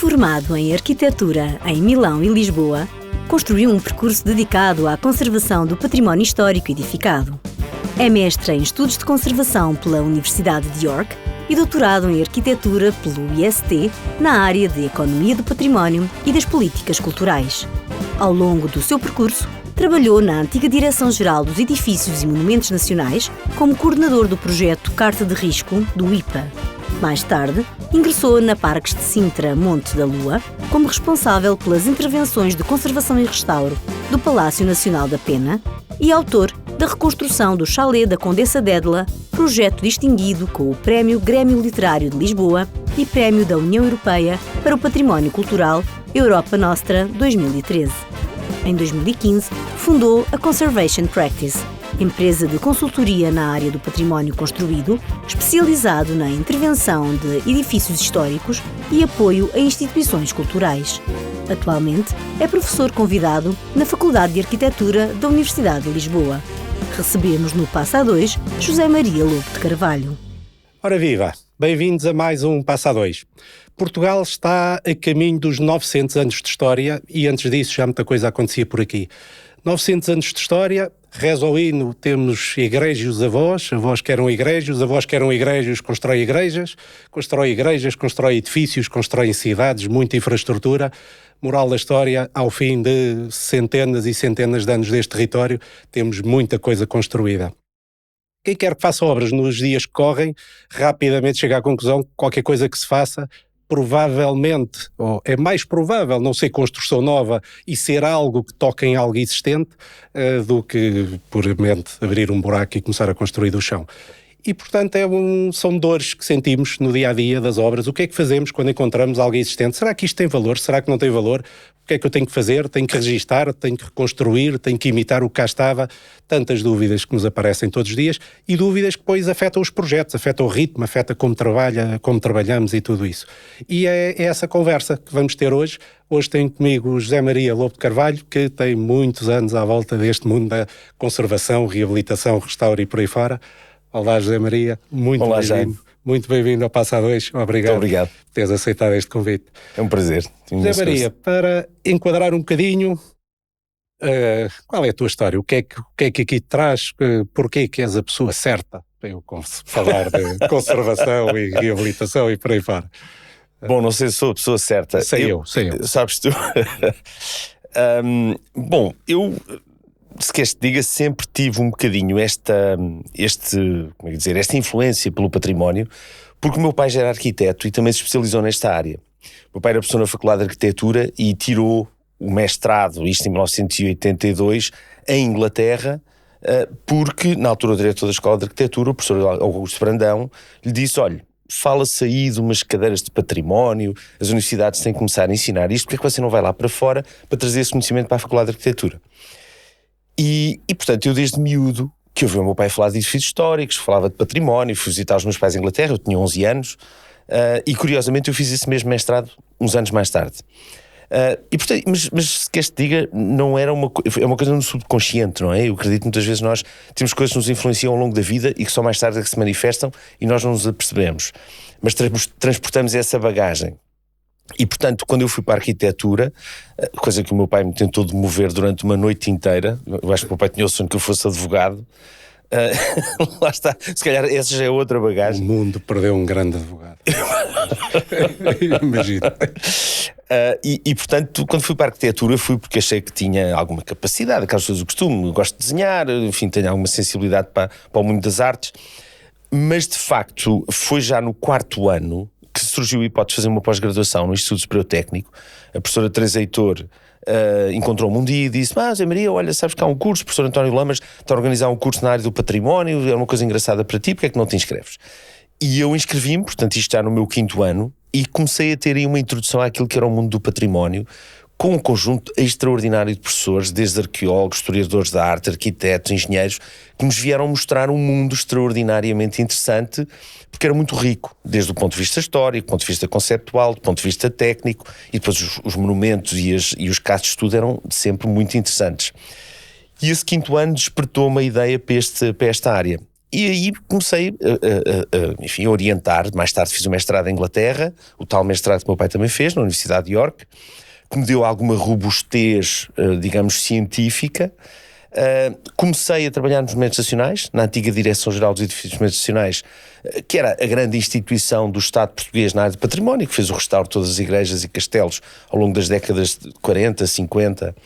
Formado em Arquitetura em Milão e Lisboa, construiu um percurso dedicado à conservação do património histórico edificado. É mestre em Estudos de Conservação pela Universidade de York e doutorado em Arquitetura pelo IST na área de Economia do Património e das Políticas Culturais. Ao longo do seu percurso, trabalhou na antiga Direção-Geral dos Edifícios e Monumentos Nacionais como coordenador do projeto Carta de Risco do IPA. Mais tarde, ingressou na Parques de Sintra Monte da Lua como responsável pelas intervenções de conservação e restauro do Palácio Nacional da Pena e autor da reconstrução do Chalé da Condessa d'Edla, projeto distinguido com o Prémio Grêmio Literário de Lisboa e Prémio da União Europeia para o Património Cultural Europa Nostra 2013. Em 2015, fundou a Conservation Practice, empresa de consultoria na área do património construído, especializado na intervenção de edifícios históricos e apoio a instituições culturais. Atualmente, é professor convidado na Faculdade de Arquitetura da Universidade de Lisboa. Recebemos no Passa a Dois José Maria Lobo de Carvalho. Ora viva! Bem-vindos a mais um Passa a Dois. Portugal está a caminho dos 900 anos de história e antes disso já muita coisa acontecia por aqui. 900 anos de história, reza ao hino, temos egrégios avós que eram egrégios, avós que eram egrégios, constrói igrejas, constrói edifícios, constrói cidades, muita infraestrutura. Moral da história, ao fim de centenas e centenas de anos deste território, temos muita coisa construída. Quem quer que faça obras nos dias que correm, rapidamente chega à conclusão que qualquer coisa que se faça, provavelmente, ou é mais provável não ser construção nova e ser algo que toque em algo existente, do que puramente abrir um buraco e começar a construir do chão. E, portanto, são dores que sentimos no dia-a-dia das obras. O que é que fazemos quando encontramos algo existente? Será que isto tem valor? Será que não tem valor? O que é que eu tenho que fazer? Tenho que registar? Tenho que reconstruir? Tenho que imitar o que cá estava? Tantas dúvidas que nos aparecem todos os dias e dúvidas que depois afetam os projetos, afetam o ritmo, afetam como trabalhamos e tudo isso. E é essa conversa que vamos ter hoje. Hoje tenho comigo o José Maria Lobo de Carvalho, que tem muitos anos à volta deste mundo da conservação, reabilitação, restauro e por aí fora. Olá, José Maria, muito bem-vindo ao Passa a Dois. Obrigado por teres aceitado este convite. É um prazer. José Maria, para enquadrar um bocadinho, qual é a tua história? O que é que aqui te traz? Porquê que és a pessoa certa para eu falar de conservação e reabilitação e por aí fora? Bom, não sei se sou a pessoa certa. Sei eu. Sabes tu? Se queres que diga, sempre tive um bocadinho esta influência pelo património, porque o meu pai já era arquiteto e também se especializou nesta área. O meu pai era professor na Faculdade de Arquitetura e tirou o mestrado, isto em 1982, em Inglaterra, porque, na altura, o diretor da Escola de Arquitetura, o professor Augusto Brandão, lhe disse, olha, fala-se aí de umas cadeiras de património, as universidades têm que começar a ensinar isto, porque é que você não vai lá para fora para trazer esse conhecimento para a Faculdade de Arquitetura? E portanto, eu desde miúdo, que ouvi o meu pai falar de edifícios históricos, falava de património, fui visitar os meus pais em Inglaterra, eu tinha 11 anos, e curiosamente eu fiz esse mesmo mestrado uns anos mais tarde. E portanto, mas se queres que te diga, não era é uma coisa no subconsciente, não é? Eu acredito que muitas vezes nós temos coisas que nos influenciam ao longo da vida e que só mais tarde é que se manifestam e nós não nos apercebemos. Mas transportamos essa bagagem. E, portanto, quando eu fui para a arquitetura, coisa que o meu pai me tentou demover durante uma noite inteira, eu acho que o meu pai tinha o sonho que eu fosse advogado, lá está, se calhar essa já é outra bagagem. O mundo perdeu um grande advogado. Imagino. Portanto, quando fui para a arquitetura, fui porque achei que tinha alguma capacidade, aquelas coisas do costume, eu gosto de desenhar, enfim, tenho alguma sensibilidade para o mundo das artes, mas de facto foi já no 4º ano que surgiu a hipótese de fazer uma pós-graduação no Instituto Superior Técnico. A professora Teresa Heitor encontrou-me um dia e disse, Zé Maria, olha, sabes que há um curso, o professor António Lamas está a organizar um curso na área do património, é uma coisa engraçada para ti, porque é que não te inscreves? E eu inscrevi-me, portanto isto já no meu 5º ano, e comecei a ter aí uma introdução àquilo que era o mundo do património, com um conjunto extraordinário de professores, desde arqueólogos, historiadores da arte, arquitetos, engenheiros, que nos vieram mostrar um mundo extraordinariamente interessante, porque era muito rico, desde o ponto de vista histórico, do ponto de vista conceptual, do ponto de vista técnico, e depois os monumentos e os casos de estudo eram sempre muito interessantes. E esse 5º ano despertou uma ideia para esta área. E aí comecei a orientar. Mais tarde fiz o mestrado em Inglaterra, o tal mestrado que o meu pai também fez, na Universidade de York, que me deu alguma robustez, digamos, científica. Comecei a trabalhar nos Monumentos Nacionais, na antiga Direção-Geral dos Edifícios Monumentos Nacionais, que era a grande instituição do Estado português na área de património, que fez o restauro de todas as igrejas e castelos ao longo das décadas de 40, 50.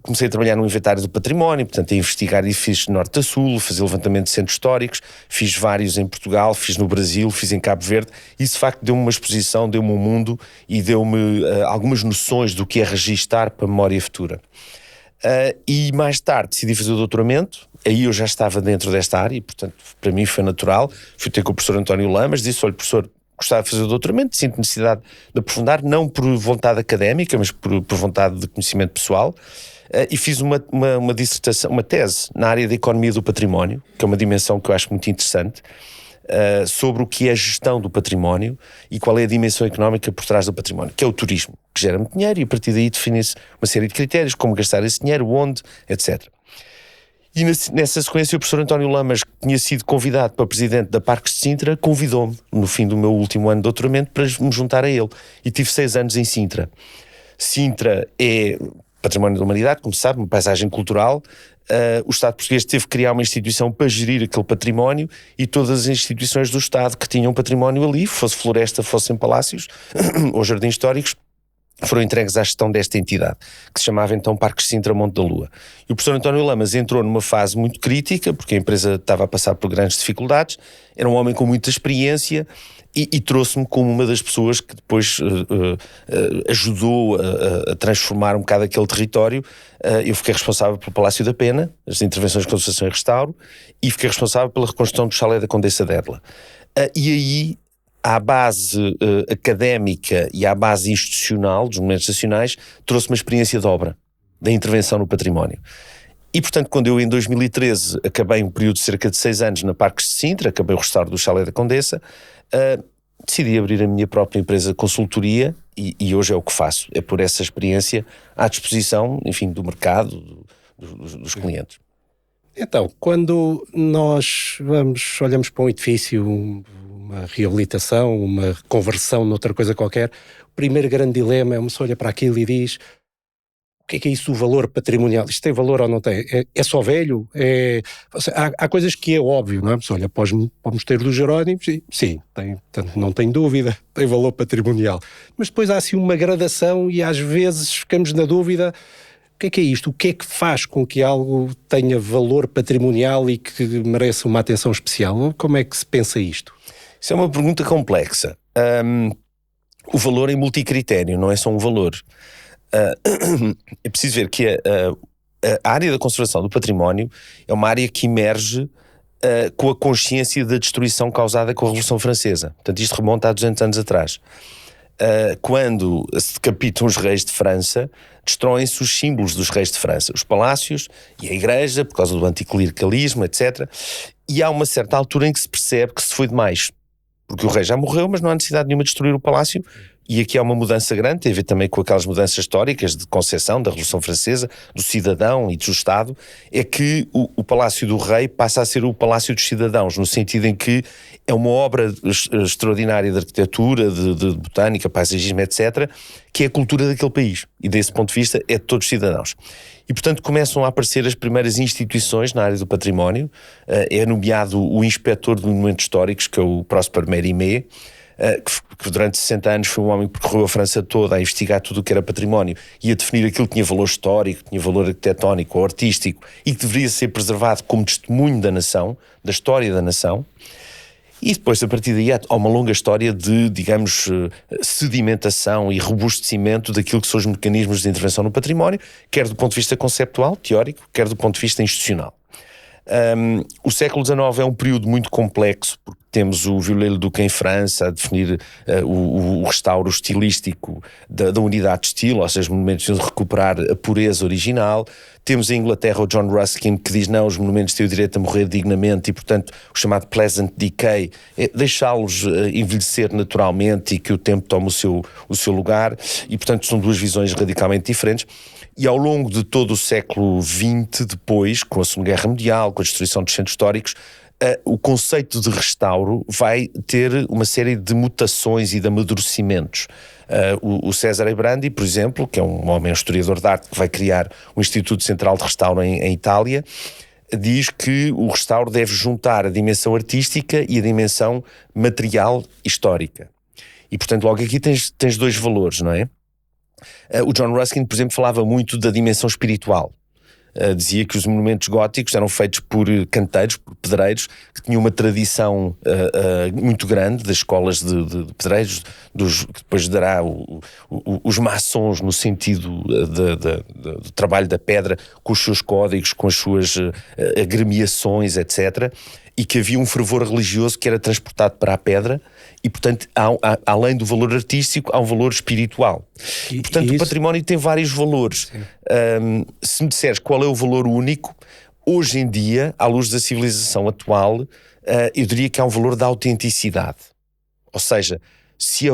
Comecei a trabalhar no inventário do património, portanto a investigar edifícios de norte a sul, fazer levantamento de centros históricos, fiz vários em Portugal, fiz no Brasil, fiz em Cabo Verde. Isso de facto deu-me uma exposição, deu-me um mundo e deu-me algumas noções do que é registar para a memória futura. E mais tarde decidi fazer o doutoramento, aí eu já estava dentro desta área e portanto para mim foi natural. Fui ter com o professor António Lamas, disse: olha professor, gostava de fazer o doutoramento, sinto necessidade de aprofundar, não por vontade académica, mas por vontade de conhecimento pessoal, e fiz uma dissertação, uma tese na área da economia do património, que é uma dimensão que eu acho muito interessante, sobre o que é a gestão do património e qual é a dimensão económica por trás do património, que é o turismo, que gera muito dinheiro, e a partir daí define-se uma série de critérios, como gastar esse dinheiro, onde, etc. E nessa sequência o professor António Lamas, que tinha sido convidado para presidente da Parques de Sintra, convidou-me no fim do meu último ano de doutoramento para me juntar a ele, e tive 6 anos em Sintra. Sintra é património da humanidade, como se sabe, uma paisagem cultural. O Estado português teve que criar uma instituição para gerir aquele património, e todas as instituições do Estado que tinham património ali, fosse floresta, fossem palácios ou jardins históricos, foram entregues à gestão desta entidade, que se chamava então Parques Sintra Monte da Lua. E o professor António Lamas entrou numa fase muito crítica, porque a empresa estava a passar por grandes dificuldades, era um homem com muita experiência, e trouxe-me como uma das pessoas que depois ajudou a transformar um bocado aquele território. Eu fiquei responsável pelo Palácio da Pena, as intervenções de conservação e restauro, e fiquei responsável pela reconstrução do chalé da Condessa d'Edla. E aí, à base académica e à base institucional dos Monumentos Nacionais, trouxe uma experiência de obra, da intervenção no património. E, portanto, quando eu em 2013 acabei um período de cerca de 6 anos na Parques de Sintra, acabei o restauro do chalé da Condessa, decidi abrir a minha própria empresa de consultoria, e hoje é o que faço. É por essa experiência à disposição, enfim, do mercado, dos clientes. Então, quando nós olhamos para um edifício, uma reabilitação, uma conversão noutra coisa qualquer, o primeiro grande dilema é uma pessoa olha para aquilo e diz: o que é isso, o valor patrimonial? Isto tem valor ou não tem? É só velho? Há coisas que é óbvio, não é? Olha, para o Mosteiro dos Jerónimos, sim, não tem dúvida, tem valor patrimonial. Mas depois há assim uma gradação e às vezes ficamos na dúvida: o que é isto? O que é que faz com que algo tenha valor patrimonial e que mereça uma atenção especial? Como é que se pensa isto? Isso é uma pergunta complexa. O valor é multicritério, não é só um valor. É preciso ver que a área da conservação do património é uma área que emerge com a consciência da destruição causada com a Revolução Francesa. Portanto, isto remonta a 200 anos atrás. Quando se decapitam os reis de França, destroem-se os símbolos dos reis de França, os palácios e a igreja, por causa do anticlericalismo, etc. E há uma certa altura em que se percebe que se foi demais, porque o rei já morreu, mas não há necessidade nenhuma de destruir o palácio. E aqui há uma mudança grande, tem a ver também com aquelas mudanças históricas de concepção da Revolução Francesa, do cidadão e do Estado, é que o Palácio do Rei passa a ser o Palácio dos Cidadãos, no sentido em que é uma obra extraordinária de arquitetura, de botânica, paisagismo, etc., que é a cultura daquele país. E desse ponto de vista é de todos os cidadãos. E, portanto, começam a aparecer as primeiras instituições na área do património. É nomeado o Inspetor de Monumentos Históricos, que é o Prosper Mérimée, que durante 60 anos foi um homem que percorreu a França toda a investigar tudo o que era património e a definir aquilo que tinha valor histórico, tinha valor arquitetónico ou artístico e que deveria ser preservado como testemunho da nação, da história da nação. E depois, a partir daí, há uma longa história de, digamos, sedimentação e robustecimento daquilo que são os mecanismos de intervenção no património, quer do ponto de vista conceptual, teórico, quer do ponto de vista institucional. O século XIX é um período muito complexo, porque Temos o Viollet-le-Duc em França a definir o restauro estilístico da unidade de estilo, ou seja, os monumentos têm de recuperar a pureza original. Temos em Inglaterra o John Ruskin, que diz não, os monumentos têm o direito a morrer dignamente e, portanto, o chamado pleasant decay é deixá-los envelhecer naturalmente e que o tempo tome o seu lugar. E, portanto, são duas visões radicalmente diferentes. E ao longo de todo o século XX, depois, com a Segunda Guerra Mundial, com a destruição dos centros históricos, o conceito de restauro vai ter uma série de mutações e de amadurecimentos. O Cesare Brandi, por exemplo, que é um homem, um historiador de arte, que vai criar o Instituto Central de Restauro em Itália, diz que o restauro deve juntar a dimensão artística e a dimensão material histórica. E, portanto, logo aqui tens dois valores, não é? O John Ruskin, por exemplo, falava muito da dimensão espiritual. Dizia que os monumentos góticos eram feitos por canteiros, por pedreiros, que tinham uma tradição muito grande das escolas de pedreiros, que depois dará os maçons no sentido do trabalho da pedra, com os seus códigos, com as suas agremiações, etc. E que havia um fervor religioso que era transportado para a pedra e, portanto, além do valor artístico, há um valor espiritual. Portanto, o património tem vários valores. Se me disseres qual é o valor único, hoje em dia, à luz da civilização atual, eu diria que há um valor da autenticidade. Ou seja, se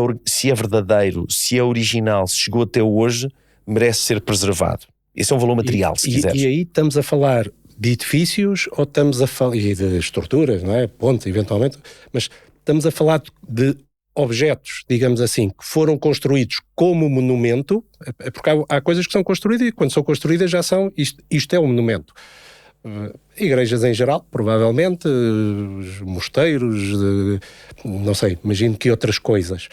é verdadeiro, se é original, se chegou até hoje, merece ser preservado. Esse é um valor material, se quiseres. E aí estamos a falar de edifícios ou estamos a falar de estruturas, não é? Ponte, eventualmente, mas estamos a falar de objetos, digamos assim, que foram construídos como monumento, porque há coisas que são construídas e quando são construídas já são, isto é um monumento. Igrejas em geral, provavelmente, mosteiros, não sei, imagino que outras coisas.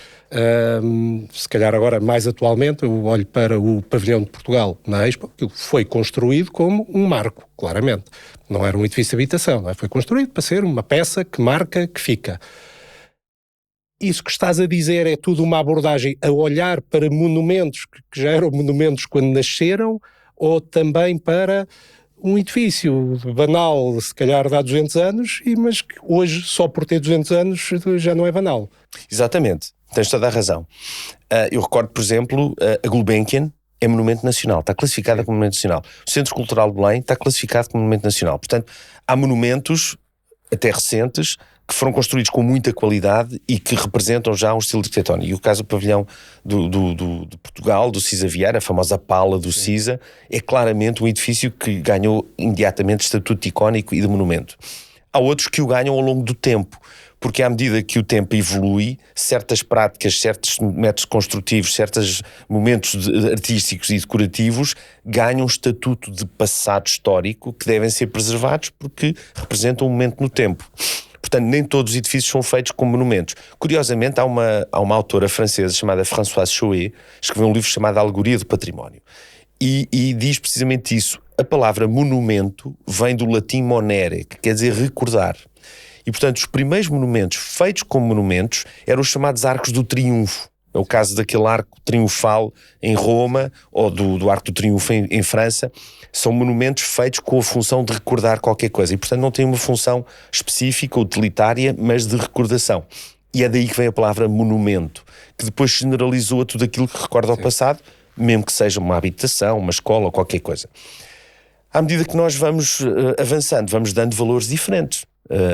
Se calhar agora, mais atualmente, eu olho para o pavilhão de Portugal na Expo, que foi construído como um marco, claramente. Não era um edifício de habitação, não é? Foi construído para ser uma peça que marca, que fica. Isso que estás a dizer é tudo uma abordagem a olhar para monumentos que já eram monumentos quando nasceram, ou também para um edifício banal, se calhar de há 200 anos, mas que hoje, só por ter 200 anos, já não é banal. Exatamente, tens toda a razão. Eu recordo, por exemplo, a Gulbenkian é monumento nacional, está classificada como monumento nacional. O Centro Cultural de Belém está classificado como monumento nacional. Portanto, há monumentos, até recentes, que foram construídos com muita qualidade e que representam já um estilo arquitetónico. E o caso do pavilhão de Portugal, do Cisa Vieira, a famosa pala do Cisa, é claramente um edifício que ganhou imediatamente estatuto icónico e de monumento. Há outros que o ganham ao longo do tempo, porque à medida que o tempo evolui, certas práticas, certos métodos construtivos, certos momentos artísticos e decorativos ganham um estatuto de passado histórico que devem ser preservados porque representam um momento no tempo. Portanto, nem todos os edifícios são feitos como monumentos. Curiosamente, há uma autora francesa chamada Françoise Chouet, escreveu um livro chamado Alegoria do Património. E diz precisamente isso. A palavra monumento vem do latim monere, que quer dizer recordar. E, portanto, os primeiros monumentos feitos como monumentos eram os chamados Arcos do Triunfo. É o caso daquele arco triunfal em Roma, ou do Arco do Triunfo em França. São monumentos feitos com a função de recordar qualquer coisa. E, portanto, não têm uma função específica, utilitária, mas de recordação. E é daí que vem a palavra monumento, que depois generalizou a tudo aquilo que recorda ao passado, mesmo que seja uma habitação, uma escola ou qualquer coisa. À medida que nós vamos avançando, vamos dando valores diferentes.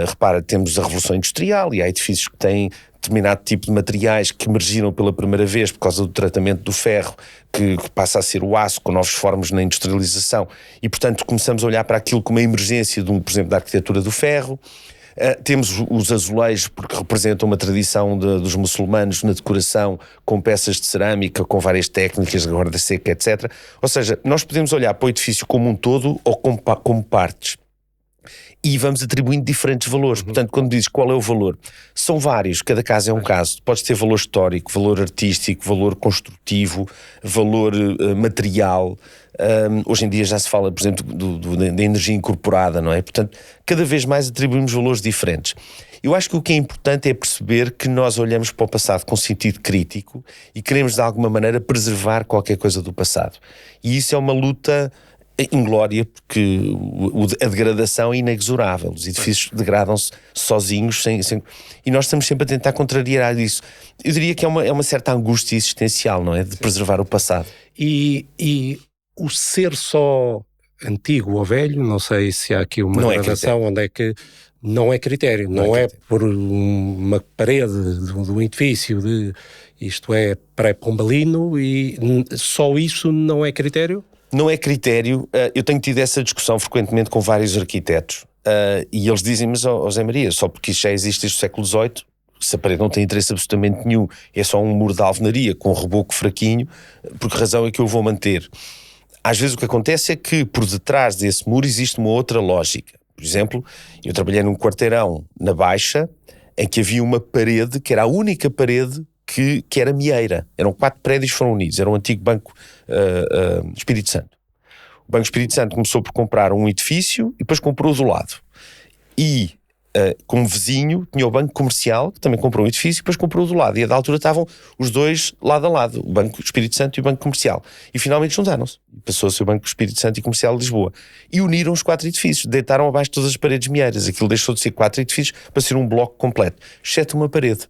Repara, temos a Revolução Industrial e há edifícios que têm determinado tipo de materiais que emergiram pela primeira vez por causa do tratamento do ferro, que passa a ser o aço com novas formas na industrialização e, portanto, começamos a olhar para aquilo como uma emergência, por exemplo, da arquitetura do ferro. Temos os azulejos, porque representam uma tradição dos muçulmanos na decoração, com peças de cerâmica, com várias técnicas de guarda seca, etc. Ou seja, nós podemos olhar para o edifício como um todo ou como partes. E vamos atribuindo diferentes valores. Portanto, quando dizes qual é o valor, são vários, cada caso é um caso. Podes ter valor histórico, valor artístico, valor construtivo, valor material. Hoje em dia já se fala, por exemplo, da energia incorporada, não é? Portanto, cada vez mais atribuímos valores diferentes. Eu acho que o que é importante é perceber que nós olhamos para o passado com sentido crítico e queremos, de alguma maneira, preservar qualquer coisa do passado. E isso é uma luta inglória, porque a degradação é inexorável. Os edifícios degradam-se sozinhos, e nós estamos sempre a tentar contrariar isso. Eu diria que é uma certa angústia existencial, não é? De preservar o passado. E o ser só antigo ou velho, não sei se há aqui uma gradação onde é que não é critério. Não é por uma parede de um edifício isto é pré-pombalino, e só isso não é critério? Não é critério. Eu tenho tido essa discussão frequentemente com vários arquitetos, e eles dizem-me, José Maria, só porque isto já existe desde o século XVIII, se a parede não tem interesse absolutamente nenhum, é só um muro de alvenaria com um reboco fraquinho, por que razão é que eu vou manter? Às vezes o que acontece é que por detrás desse muro existe uma outra lógica. Por exemplo, eu trabalhei num quarteirão na Baixa, em que havia uma parede que era a única parede que era mieira. Eram 4 prédios que foram unidos. Era o antigo Banco Espírito Santo. O Banco Espírito Santo começou por comprar um edifício e depois comprou do lado. E, como vizinho, tinha o Banco Comercial, que também comprou um edifício e depois comprou do lado. E a da altura estavam os dois lado a lado, o Banco Espírito Santo e o Banco Comercial. E finalmente juntaram-se. Passou a ser o Banco Espírito Santo e Comercial de Lisboa. E uniram os 4 edifícios. Deitaram abaixo todas as paredes mieiras. Aquilo deixou de ser 4 edifícios para ser um bloco completo, exceto uma parede.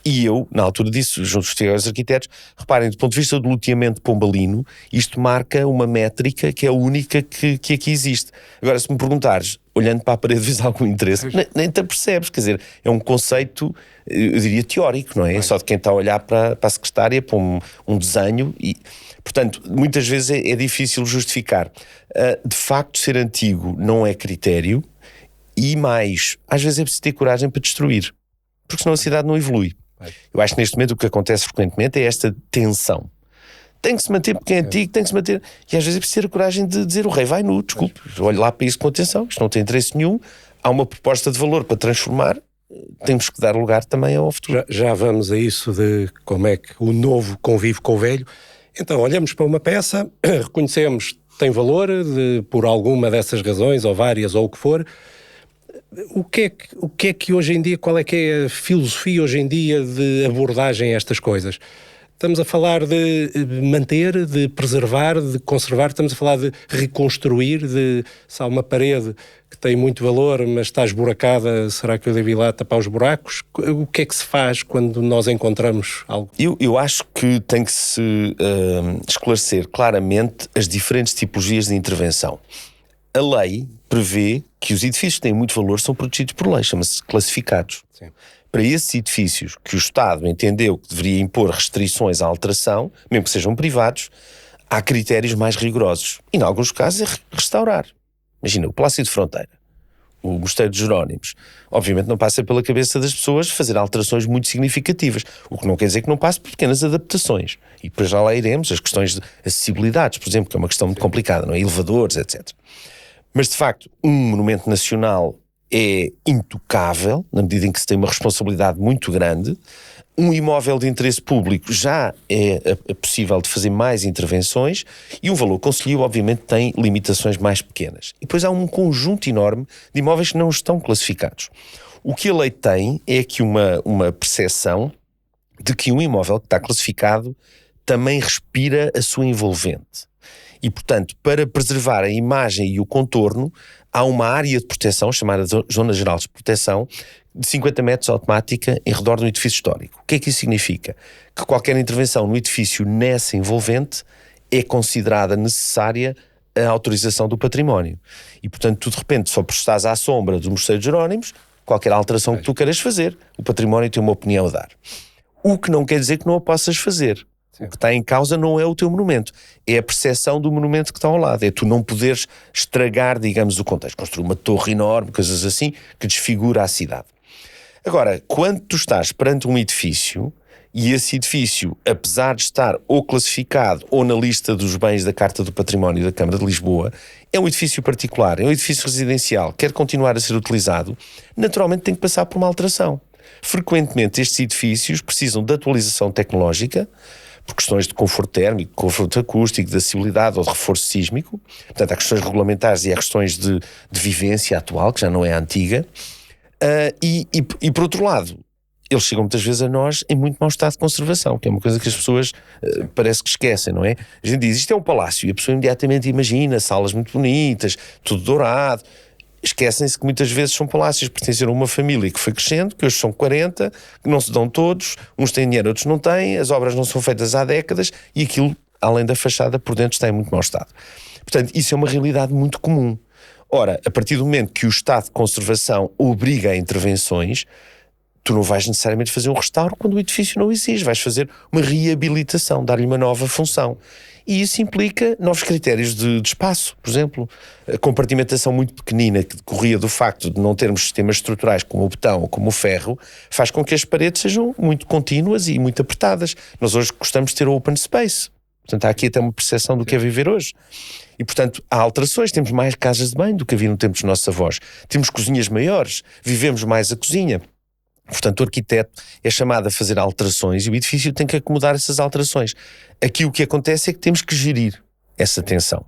E eu, na altura disse, junto aos arquitetos, reparem, do ponto de vista do loteamento pombalino, isto marca uma métrica que é a única que aqui existe. Agora, se me perguntares, olhando para a parede, vês algum interesse? Nem te percebes, quer dizer, é um conceito, eu diria, teórico, não é? É só de quem está a olhar para a secretária, para um desenho, e, portanto, muitas vezes é difícil justificar. De facto, ser antigo não é critério, e mais, às vezes é preciso ter coragem para destruir, porque senão a cidade não evolui. Eu acho que neste momento o que acontece frequentemente é esta tensão. Tem que se manter porque é antigo, tem que se manter. E às vezes é preciso ter a coragem de dizer o rei vai nu, desculpe, olhe lá para isso com atenção, isto não tem interesse nenhum, há uma proposta de valor para transformar, temos que dar lugar também ao futuro. Já vamos a isso de como é que o novo convive com o velho. Então, olhamos para uma peça, reconhecemos que tem valor, por alguma dessas razões, ou várias, ou o que for. O que é que hoje em dia, qual é que é a filosofia hoje em dia de abordagem a estas coisas? Estamos a falar de manter, de preservar, de conservar, estamos a falar de reconstruir, se há uma parede que tem muito valor, mas está esburacada, será que eu devo ir lá tapar os buracos? O que é que se faz quando nós encontramos algo? Eu acho que tem que se esclarecer claramente as diferentes tipologias de intervenção. A lei prevê que os edifícios que têm muito valor são protegidos por lei, chama-se classificados. Sim. Para esses edifícios que o Estado entendeu que deveria impor restrições à alteração, mesmo que sejam privados, há critérios mais rigorosos. E, em alguns casos, é restaurar. Imagina, o Palácio de Fronteira, o Mosteiro de Jerónimos. Obviamente não passa pela cabeça das pessoas fazer alterações muito significativas, o que não quer dizer que não passe por pequenas adaptações. E depois já lá iremos, as questões de acessibilidades, por exemplo, que é uma questão muito complicada, não é? Elevadores, etc. Mas, de facto, um monumento nacional é intocável, na medida em que se tem uma responsabilidade muito grande. Um imóvel de interesse público já é possível de fazer mais intervenções, e o valor concelhio, obviamente, tem limitações mais pequenas. E depois há um conjunto enorme de imóveis que não estão classificados. O que a lei tem é aqui uma percepção de que um imóvel que está classificado também respira a sua envolvente. E, portanto, para preservar a imagem e o contorno, há uma área de proteção, chamada Zona Geral de Proteção, de 50 metros automática em redor de um edifício histórico. O que é que isso significa? Que qualquer intervenção no edifício nessa envolvente é considerada necessária a autorização do património. E, portanto, tu de repente só por estás à sombra do Mosteiro de Jerónimos, qualquer alteração que tu queiras fazer, o património tem uma opinião a dar. O que não quer dizer que não a possas fazer. O que está em causa não é o teu monumento, é a percepção do monumento que está ao lado, é tu não poderes estragar, digamos, o contexto, construir uma torre enorme, coisas assim, que desfigura a cidade. Agora, quando tu estás perante um edifício, e esse edifício, apesar de estar ou classificado ou na lista dos bens da Carta do Património da Câmara de Lisboa, é um edifício particular, é um edifício residencial, quer continuar a ser utilizado, naturalmente tem que passar por uma alteração. Frequentemente estes edifícios precisam de atualização tecnológica, por questões de conforto térmico, conforto acústico, de acessibilidade ou de reforço sísmico. Portanto, há questões regulamentares e há questões de vivência atual, que já não é antiga. E por outro lado, eles chegam muitas vezes a nós em muito mau estado de conservação, que é uma coisa que as pessoas parece que esquecem, não é? A gente diz, isto é um palácio, e a pessoa imediatamente imagina salas muito bonitas, tudo dourado. Esquecem-se que muitas vezes são palácios, pertenceram a uma família que foi crescendo, que hoje são 40, que não se dão todos, uns têm dinheiro, outros não têm, as obras não são feitas há décadas, e aquilo, além da fachada, por dentro está em muito mau estado. Portanto, isso é uma realidade muito comum. Ora, a partir do momento que o estado de conservação obriga a intervenções, tu não vais necessariamente fazer um restauro quando o edifício não exige, vais fazer uma reabilitação, dar-lhe uma nova função. E isso implica novos critérios de espaço. Por exemplo, a compartimentação muito pequenina que decorria do facto de não termos sistemas estruturais como o betão ou como o ferro, faz com que as paredes sejam muito contínuas e muito apertadas. Nós hoje gostamos de ter open space. Portanto, há aqui até uma percepção do que é viver hoje. E, portanto, há alterações. Temos mais casas de banho do que havia no tempo dos nossos avós. Temos cozinhas maiores, vivemos mais a cozinha. Portanto, o arquiteto é chamado a fazer alterações e o edifício tem que acomodar essas alterações. Aqui o que acontece é que temos que gerir essa tensão.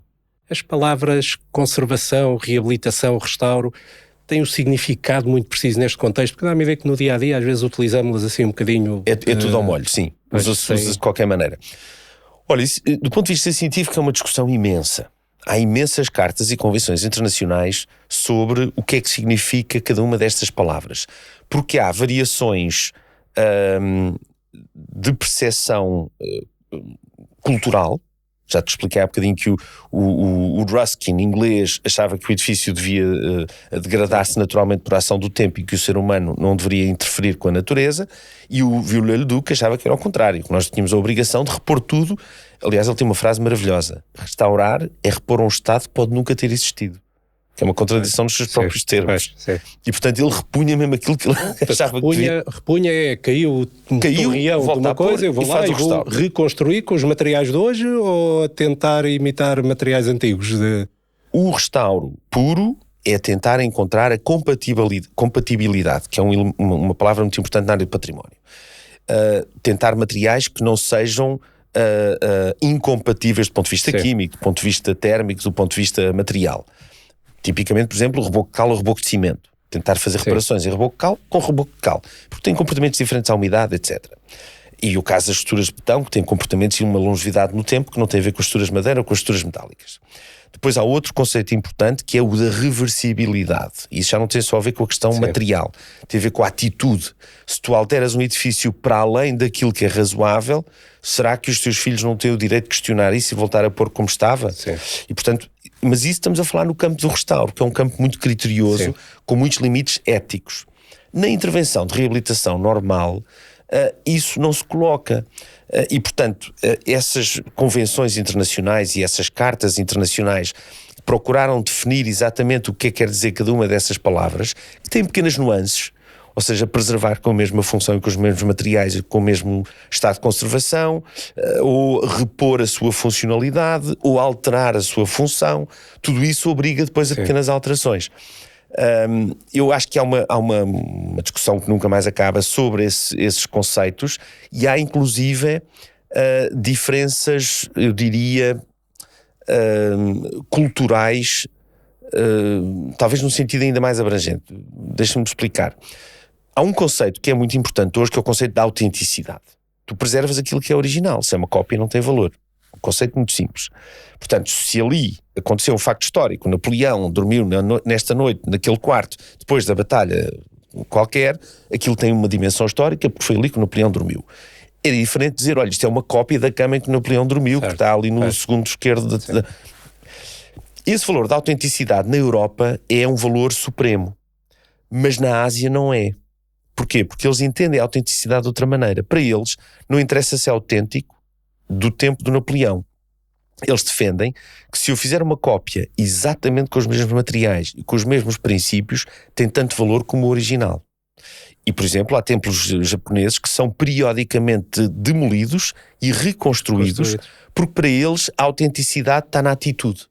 As palavras conservação, reabilitação, restauro têm um significado muito preciso neste contexto, porque dá-me a ver que no dia-a-dia às vezes utilizamos-las assim um bocadinho... É tudo ao molho, sim. Usa-se de qualquer maneira. Olha, isso, do ponto de vista científico é uma discussão imensa. Há imensas cartas e convenções internacionais sobre o que é que significa cada uma destas palavras. Porque há variações de percepção cultural. Já te expliquei há bocadinho que o Ruskin, inglês, achava que o edifício devia degradar-se naturalmente por ação do tempo e que o ser humano não deveria interferir com a natureza, e o Viollet-le-Duc achava que era ao contrário, que nós tínhamos a obrigação de repor tudo. Aliás, ele tem uma frase maravilhosa: restaurar é repor um estado que pode nunca ter existido. Que é uma contradição nos seus próprios termos. E, portanto, ele repunha mesmo aquilo que ele achava que devia. Repunha caiu um torreão de uma coisa, eu vou lá e vou reconstruir com os materiais de hoje, ou tentar imitar materiais antigos? O restauro puro é tentar encontrar a compatibilidade, que é uma palavra muito importante na área do património. Tentar materiais que não sejam incompatíveis do ponto de vista químico, do ponto de vista térmico, do ponto de vista material. Tipicamente, por exemplo, o reboco de cal ou o reboco de cimento. Tentar fazer reparações em reboco de cal com reboco de cal, porque tem comportamentos diferentes à umidade, etc. E o caso das estruturas de betão, que tem comportamentos e uma longevidade no tempo que não tem a ver com as estruturas de madeira ou com as estruturas metálicas. Depois há outro conceito importante, que é o da reversibilidade. E isso já não tem só a ver com a questão material, tem a ver com a atitude. Se tu alteras um edifício para além daquilo que é razoável, será que os teus filhos não têm o direito de questionar isso e voltar a pôr como estava? E, portanto, mas isso estamos a falar no campo do restauro, que é um campo muito criterioso, com muitos limites éticos. Na intervenção de reabilitação normal, isso não se coloca. E, portanto, essas convenções internacionais e essas cartas internacionais procuraram definir exatamente o que é que quer dizer cada uma dessas palavras, que têm pequenas nuances, ou seja, preservar com a mesma função e com os mesmos materiais e com o mesmo estado de conservação, ou repor a sua funcionalidade, ou alterar a sua função. Tudo isso obriga depois a pequenas alterações. Eu acho que há uma discussão que nunca mais acaba sobre esses conceitos, e há inclusive diferenças, eu diria, culturais, talvez num sentido ainda mais abrangente. Deixa-me explicar. Há um conceito que é muito importante hoje, que é o conceito da autenticidade. Tu preservas aquilo que é original. Se é uma cópia, não tem valor. Um conceito muito simples. Portanto, se ali aconteceu um facto histórico, Napoleão dormiu nesta noite, naquele quarto, depois da batalha qualquer, aquilo tem uma dimensão histórica, porque foi ali que o Napoleão dormiu. É diferente de dizer, olha, isto é uma cópia da cama em que o Napoleão dormiu, que está ali no segundo esquerdo. Esse valor da autenticidade na Europa é um valor supremo, mas na Ásia não é. Porquê? Porque eles entendem a autenticidade de outra maneira. Para eles, não interessa se é autêntico do tempo do Napoleão. Eles defendem que se eu fizer uma cópia exatamente com os mesmos materiais e com os mesmos princípios, tem tanto valor como o original. E, por exemplo, há templos japoneses que são periodicamente demolidos e reconstruídos, porque para eles a autenticidade está na atitude.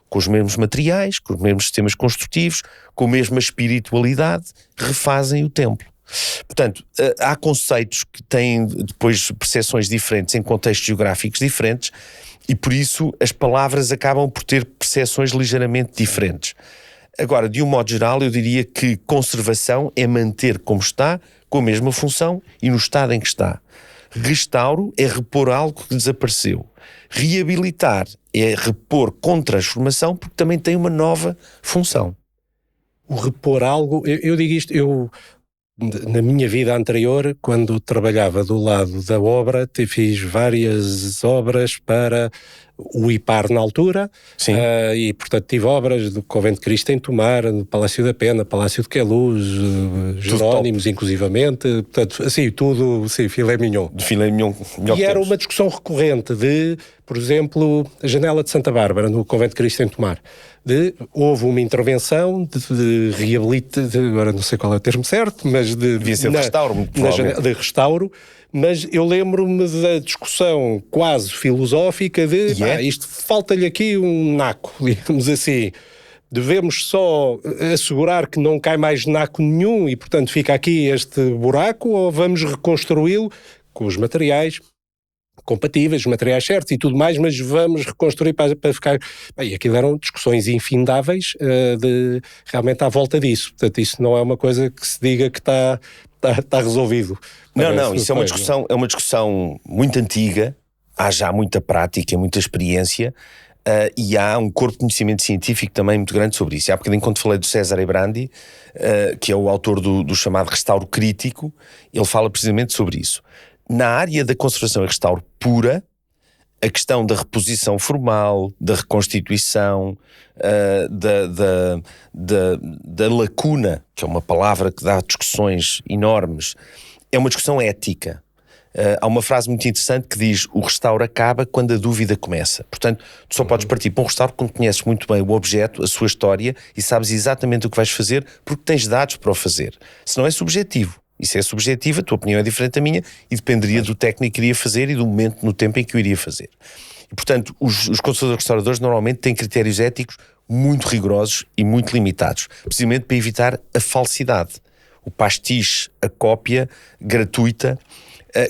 Com os mesmos materiais, com os mesmos sistemas construtivos, com a mesma espiritualidade, refazem o templo. Portanto, há conceitos que têm depois percepções diferentes em contextos geográficos diferentes, e por isso as palavras acabam por ter percepções ligeiramente diferentes. Agora, de um modo geral, eu diria que conservação é manter como está, com a mesma função e no estado em que está. Restauro é repor algo que desapareceu. Reabilitar é repor com transformação, porque também tem uma nova função. O repor algo, eu digo isto, na minha vida anterior, quando trabalhava do lado da obra, fiz várias obras para o IPAR na altura, e portanto tive obras do Convento de Cristo em Tomar, no Palácio da Pena, Palácio de Queluz, Jerónimos inclusivamente, portanto, assim, tudo, sim, filé mignon. De filé mignon. E era uma discussão recorrente de, por exemplo, a janela de Santa Bárbara, no Convento de Cristo em Tomar. Houve uma intervenção de reabilitação, agora não sei qual é o termo certo, mas devia ser de restauro, de restauro, mas eu lembro-me da discussão quase filosófica de isto falta-lhe aqui um naco, digamos assim. Devemos só assegurar que não cai mais naco nenhum e, portanto, fica aqui este buraco, ou vamos reconstruí-lo com os materiais compatíveis, os materiais certos e tudo mais, mas vamos reconstruir para ficar... Bem, aquilo eram discussões infindáveis realmente à volta disso. Portanto, isso não é uma coisa que se diga que está resolvido. Não, isso é uma discussão muito antiga, há já muita prática, muita experiência, e há um corpo de conhecimento científico também muito grande sobre isso. Há bocadinho, quando falei do Cesare Brandi, que é o autor do chamado restauro crítico, ele fala precisamente sobre isso. Na área da conservação e restauro pura, a questão da reposição formal, da reconstituição, da lacuna, que é uma palavra que dá discussões enormes, é uma discussão ética. Há uma frase muito interessante que diz: o restauro acaba quando a dúvida começa. Portanto, tu só podes partir para um restauro quando conheces muito bem o objeto, a sua história, e sabes exatamente o que vais fazer, porque tens dados para o fazer. Se não é subjetivo. Isso é subjetivo, a tua opinião é diferente da minha e dependeria do técnico que iria fazer e do momento no tempo em que o iria fazer. E, portanto, os conservadores restauradores normalmente têm critérios éticos muito rigorosos e muito limitados, precisamente para evitar a falsidade, o pastiche, a cópia gratuita,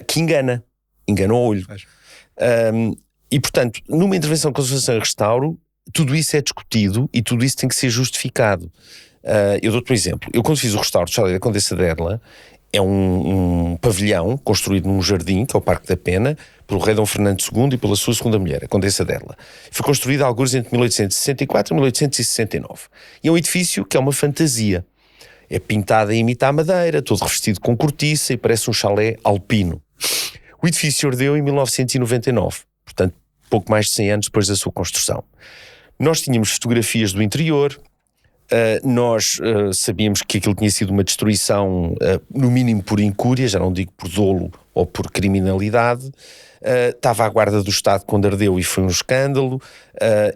que engana o olho. E, portanto, numa intervenção de conservação e restauro, tudo isso é discutido e tudo isso tem que ser justificado. Eu dou-te um exemplo. Eu, quando fiz o restauro do Chalet da Condessa d'Erla, é um pavilhão construído num jardim, que é o Parque da Pena, pelo rei Dom Fernando II e pela sua segunda mulher, a Condessa d'Erla. Foi construído há alguns entre 1864 e 1869. E é um edifício que é uma fantasia. É pintado a imitar madeira, todo revestido com cortiça e parece um chalé alpino. O edifício ardeu em 1999, portanto, pouco mais de 100 anos depois da sua construção. Nós tínhamos fotografias do interior. Nós sabíamos que aquilo tinha sido uma destruição, no mínimo por incúria, já não digo por dolo ou por criminalidade. Estava à guarda do Estado quando ardeu e foi um escândalo.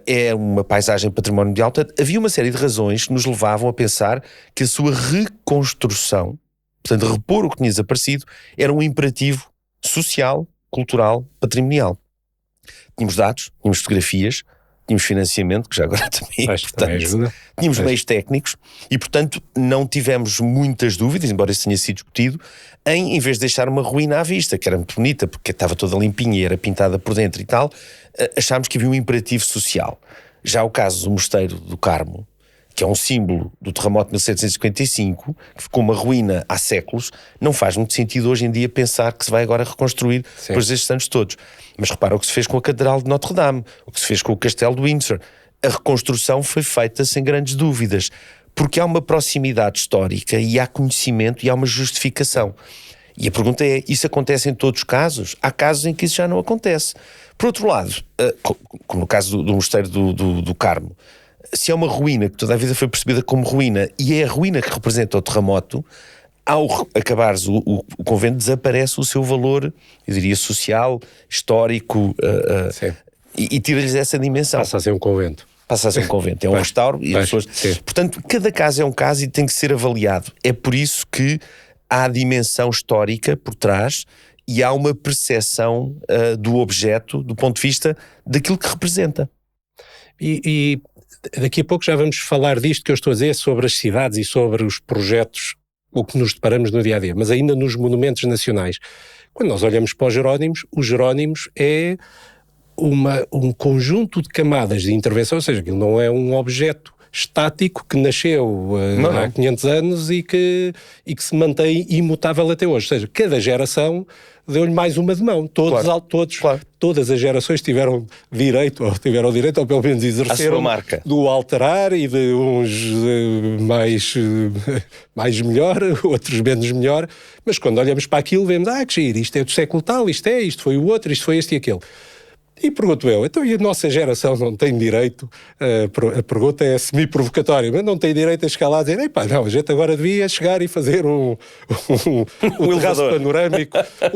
É uma paisagem património mundial. Portanto, havia uma série de razões que nos levavam a pensar que a sua reconstrução, portanto, repor o que tinha desaparecido, era um imperativo social, cultural, patrimonial. Tínhamos dados, tínhamos fotografias, tínhamos financiamento, que já agora também é importante. Tínhamos meios técnicos e, portanto, não tivemos muitas dúvidas, embora isso tenha sido discutido, em vez de deixar uma ruína à vista, que era muito bonita, porque estava toda limpinha e era pintada por dentro e tal, achámos que havia um imperativo social. Já o caso do Mosteiro do Carmo, que é um símbolo do terremoto de 1755, que ficou uma ruína há séculos, não faz muito sentido hoje em dia pensar que se vai agora reconstruir depois destes anos todos. Mas repara o que se fez com a Catedral de Notre-Dame, o que se fez com o Castelo de Windsor. A reconstrução foi feita sem grandes dúvidas, porque há uma proximidade histórica e há conhecimento e há uma justificação. E a pergunta é, isso acontece em todos os casos? Há casos em que isso já não acontece. Por outro lado, como no caso do Mosteiro do Carmo, se é uma ruína que toda a vida foi percebida como ruína e é a ruína que representa o terremoto, ao acabares o convento desaparece o seu valor, eu diria, social, histórico, e tira-lhes essa dimensão. Passa a ser um convento. Passa a ser um convento, é um restauro e as pessoas... Portanto, cada caso é um caso e tem que ser avaliado. É por isso que há a dimensão histórica por trás e há uma percepção do objeto do ponto de vista daquilo que representa. E daqui a pouco já vamos falar disto que eu estou a dizer sobre as cidades e sobre os projetos, o que nos deparamos no dia-a-dia, mas ainda nos monumentos nacionais. Quando nós olhamos para os Jerónimos é um conjunto de camadas de intervenção, ou seja, aquilo não é um objeto estático que nasceu há 500 anos e que se mantém imutável até hoje. Ou seja, cada geração deu-lhe mais uma de mão. Todas as gerações tiveram direito, ou pelo menos exerceram do alterar, e de uns mais melhor, outros menos melhor, mas quando olhamos para aquilo vemos, que giro, isto é do século tal, isto foi o outro, isto foi este e aquele. E pergunto eu, então e a nossa geração não tem direito, a pergunta é semi-provocatória, mas não tem direito a chegar lá a dizer, não, a gente agora devia chegar e fazer o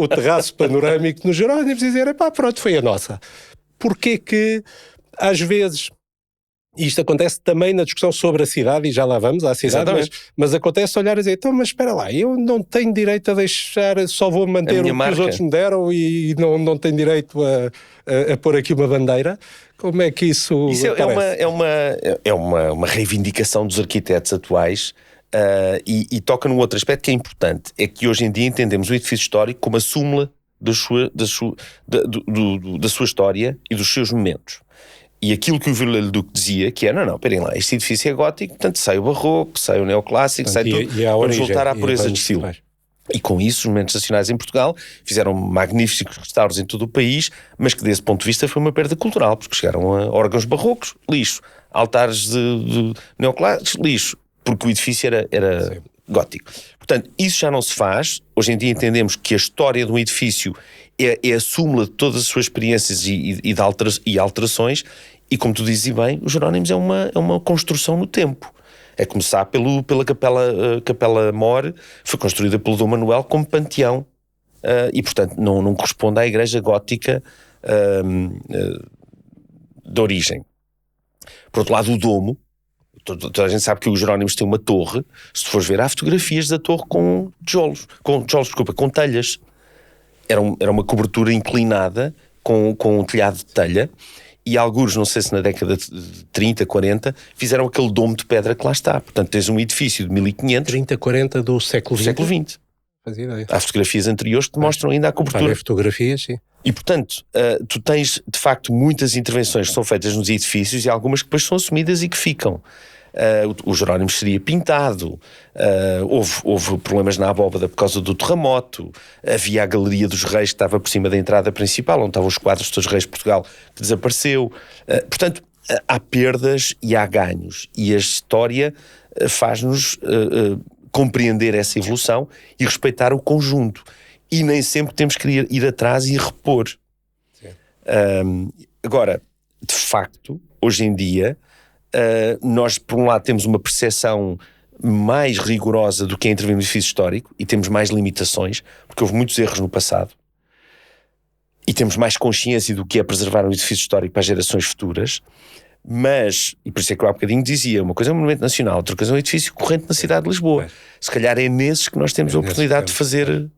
terraço panorâmico nos Jerónimos e dizer, pronto, foi a nossa. Porquê que, às vezes, isto acontece também na discussão sobre a cidade, e já lá vamos à cidade, mas acontece olhar e dizer, então, mas espera lá, eu não tenho direito a deixar, só vou manter o que os outros me deram e não tenho direito a pôr aqui uma bandeira. Como é que isso é uma reivindicação dos arquitetos atuais, e toca num outro aspecto que é importante, é que hoje em dia entendemos o edifício histórico como a súmula da sua história e dos seus momentos. E aquilo que o Viollet-le-Duc dizia, que é, não, esperem lá, este edifício é gótico, portanto sai o barroco, sai o neoclássico, sai tudo, vamos voltar à pureza de estilo. E com isso, os monumentos nacionais em Portugal fizeram magníficos restauros em todo o país, mas que desse ponto de vista foi uma perda cultural, porque chegaram a órgãos barrocos, lixo, altares de neoclássicos, lixo, porque o edifício era gótico. Portanto, isso já não se faz. Hoje em dia entendemos que a história de um edifício é a súmula de todas as suas experiências e alterações, e como tu dizes bem, os Jerónimos é uma construção no tempo. É começar pela Capela Mor, foi construída pelo Dom Manuel como panteão, e portanto não corresponde à igreja gótica de origem. Por outro lado, o domo, toda a gente sabe que os Jerónimos têm uma torre. Se tu fores ver, há fotografias da torre com telhas. Era uma cobertura inclinada com um telhado de telha, e alguns, não sei se na década de 30, 40, fizeram aquele domo de pedra que lá está. Portanto, tens um edifício de 1500... 30, 40 do século XX. Fazia ideia. Há fotografias anteriores que te mostram ainda a cobertura. Há fotografias, sim. E, portanto, tu tens, de facto, muitas intervenções que são feitas nos edifícios, e algumas que depois são assumidas e que ficam. O Jerónimos seria pintado, houve problemas na abóbada por causa do terremoto, havia a Galeria dos Reis que estava por cima da entrada principal, onde estavam os quadros dos Reis de Portugal, que desapareceu. Portanto, há perdas e há ganhos, e a história faz-nos compreender essa evolução e respeitar o conjunto, e nem sempre temos que ir atrás e repor. Agora, de facto, hoje em dia, nós, por um lado, temos uma percepção mais rigorosa do que é intervir no edifício histórico, e temos mais limitações, porque houve muitos erros no passado, e temos mais consciência do que é preservar um edifício histórico para as gerações futuras. Mas, e por isso é que eu há bocadinho dizia, uma coisa é um monumento nacional, outra coisa é um edifício corrente na cidade de Lisboa. Se calhar é nesses que nós temos a oportunidade de fazer,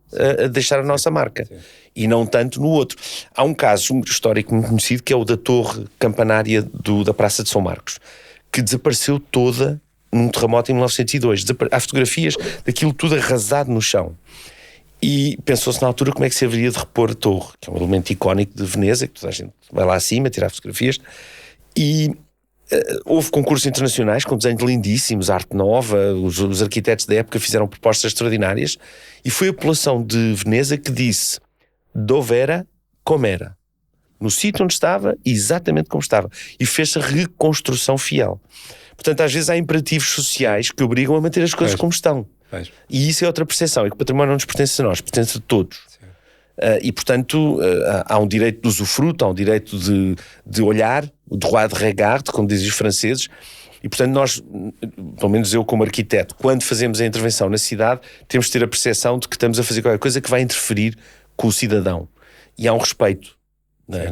a deixar a nossa marca. E não tanto no outro. Há um caso histórico muito conhecido, que é o da torre campanária da Praça de São Marcos, que desapareceu toda num terremoto em 1902. Há fotografias daquilo tudo arrasado no chão. E pensou-se na altura como é que se haveria de repor a torre, que é um elemento icónico de Veneza, que toda a gente vai lá acima tirar fotografias. E houve concursos internacionais com desenhos lindíssimos, arte nova, os arquitetos da época fizeram propostas extraordinárias, e foi a população de Veneza que disse dov'era com'era, no sítio onde estava, exatamente como estava, e fez a reconstrução fiel. Portanto, às vezes há imperativos sociais que obrigam a manter as coisas como estão. E isso é outra percepção, é que o património não nos pertence a nós, pertence a todos. E, portanto, há um direito de usufruto, há um direito de olhar, o droit de regard, como dizem os franceses, e, portanto, nós, pelo menos eu como arquiteto, quando fazemos a intervenção na cidade, temos de ter a percepção de que estamos a fazer qualquer coisa que vai interferir com o cidadão. E há um respeito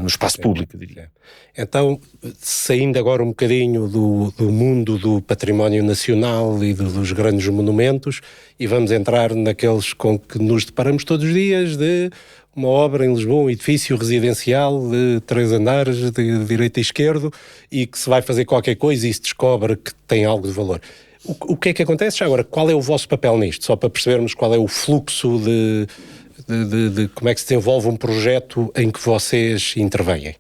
no espaço público, eu diria. Então, saindo agora um bocadinho do mundo do património nacional e dos grandes monumentos, e vamos entrar naqueles com que nos deparamos todos os dias, de uma obra em Lisboa, um edifício residencial de 3 andares, de direita e esquerdo, e que se vai fazer qualquer coisa e se descobre que tem algo de valor. O que é que acontece já agora? Qual é o vosso papel nisto? Só para percebermos qual é o fluxo de como é que se desenvolve um projeto em que vocês intervêm.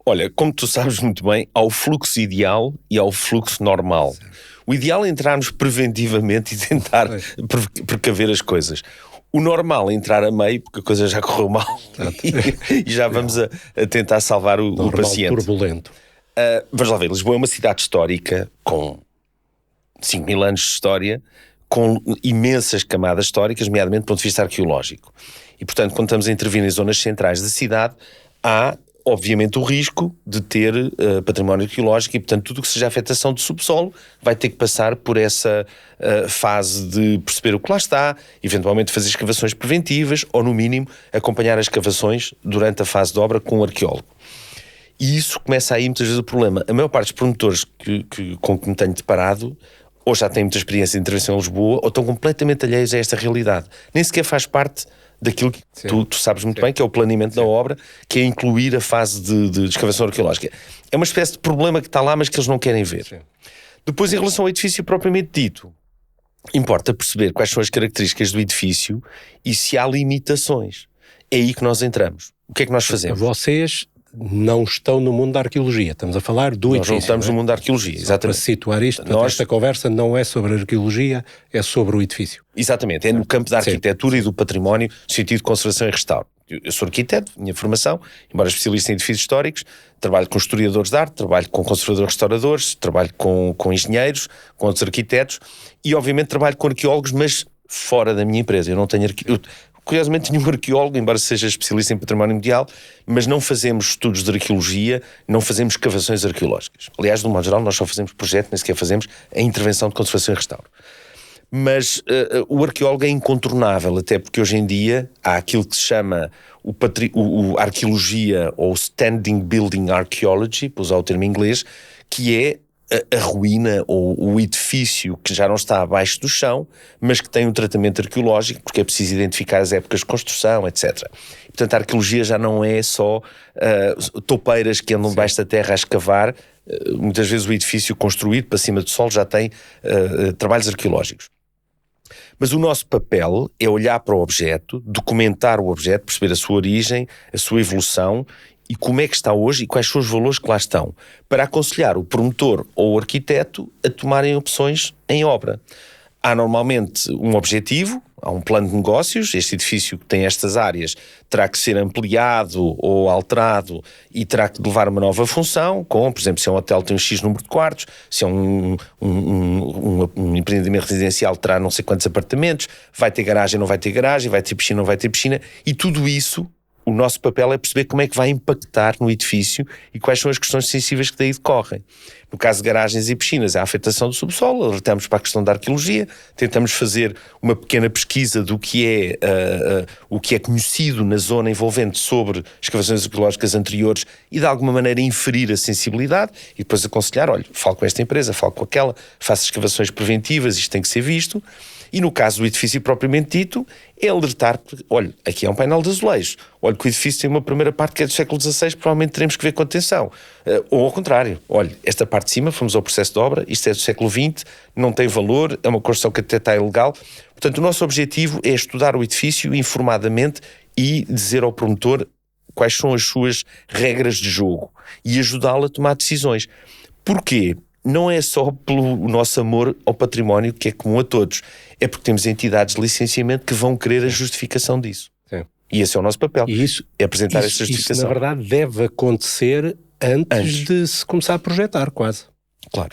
Olha, como tu sabes muito bem, há o fluxo ideal e há o fluxo normal. O ideal é entrarmos preventivamente e tentar precaver as coisas. O normal é entrar a meio, porque a coisa já correu mal e já vamos a tentar salvar o paciente. Turbulento. Vamos lá ver, Lisboa é uma cidade histórica com 5.000 anos de história, com imensas camadas históricas, nomeadamente do ponto de vista arqueológico. E, portanto, quando estamos a intervir em zonas centrais da cidade, há, obviamente, o risco de ter património arqueológico e, portanto, tudo o que seja afetação do subsolo vai ter que passar por essa fase de perceber o que lá está, eventualmente fazer escavações preventivas ou, no mínimo, acompanhar as escavações durante a fase de obra com um arqueólogo. E isso começa aí muitas vezes o problema. A maior parte dos promotores com que me tenho deparado ou já têm muita experiência de intervenção em Lisboa ou estão completamente alheios a esta realidade. Nem sequer faz parte daquilo que tu sabes muito bem, que é o planeamento da obra, que é incluir a fase de escavação arqueológica. É uma espécie de problema que está lá, mas que eles não querem ver. Sim. Depois, em relação ao edifício propriamente dito, importa perceber quais são as características do edifício e se há limitações. É aí que nós entramos. O que é que nós fazemos? Vocês não estão no mundo da arqueologia, estamos a falar do edifício. Nós não estamos no mundo da arqueologia, exatamente. Para situar isto, esta conversa não é sobre a arqueologia, é sobre o edifício. Exatamente, é no campo da arquitetura e do património, no sentido de conservação e restauro. Eu sou arquiteto, minha formação, embora especialista em edifícios históricos, trabalho com historiadores de arte, trabalho com conservadores restauradores, trabalho com engenheiros, com outros arquitetos e obviamente trabalho com arqueólogos, mas fora da minha empresa. Eu não tenho curiosamente tenho um arqueólogo, embora seja especialista em património mundial, mas não fazemos estudos de arqueologia, não fazemos escavações arqueológicas. Aliás, de um modo geral, nós só fazemos projeto, nem sequer fazemos a intervenção de conservação e restauro. Mas o arqueólogo é incontornável, até porque hoje em dia há aquilo que se chama a arqueologia ou Standing Building Archaeology, para usar o termo em inglês, que é a ruína ou o edifício que já não está abaixo do chão, mas que tem um tratamento arqueológico, porque é preciso identificar as épocas de construção, etc. E, portanto, a arqueologia já não é só toupeiras que andam debaixo da terra a escavar. Muitas vezes o edifício construído para cima do solo já tem trabalhos arqueológicos. Mas o nosso papel é olhar para o objeto, documentar o objeto, perceber a sua origem, a sua evolução e como é que está hoje e quais são os valores que lá estão, para aconselhar o promotor ou o arquiteto a tomarem opções em obra. Há normalmente um objetivo, há um plano de negócios, este edifício que tem estas áreas terá que ser ampliado ou alterado e terá que levar uma nova função, como, por exemplo, se é um hotel tem um X número de quartos, se é um empreendimento residencial terá não sei quantos apartamentos, vai ter garagem, não vai ter garagem, vai ter piscina, não vai ter piscina, e tudo isso, o nosso papel é perceber como é que vai impactar no edifício e quais são as questões sensíveis que daí decorrem. No caso de garagens e piscinas, há a afetação do subsolo, alertamos para a questão da arqueologia, tentamos fazer uma pequena pesquisa do que é conhecido na zona envolvente sobre escavações arqueológicas anteriores e de alguma maneira inferir a sensibilidade e depois aconselhar, olha, falo com esta empresa, falo com aquela, faço escavações preventivas, isto tem que ser visto. E no caso do edifício propriamente dito, é alertar, olha, aqui é um painel de azulejos, olha que o edifício tem uma primeira parte que é do século XVI, provavelmente teremos que ver com atenção. Ou ao contrário, olha, esta parte de cima, fomos ao processo de obra, isto é do século XX, não tem valor, é uma construção que até está ilegal. Portanto, o nosso objetivo é estudar o edifício informadamente e dizer ao promotor quais são as suas regras de jogo e ajudá-lo a tomar decisões. Porquê? Não é só pelo nosso amor ao património, que é comum a todos. É porque temos entidades de licenciamento que vão querer a justificação disso. Sim. E esse é o nosso papel. E isso, é apresentar essa justificação. Isso, na verdade, deve acontecer antes de se começar a projetar, quase. Claro.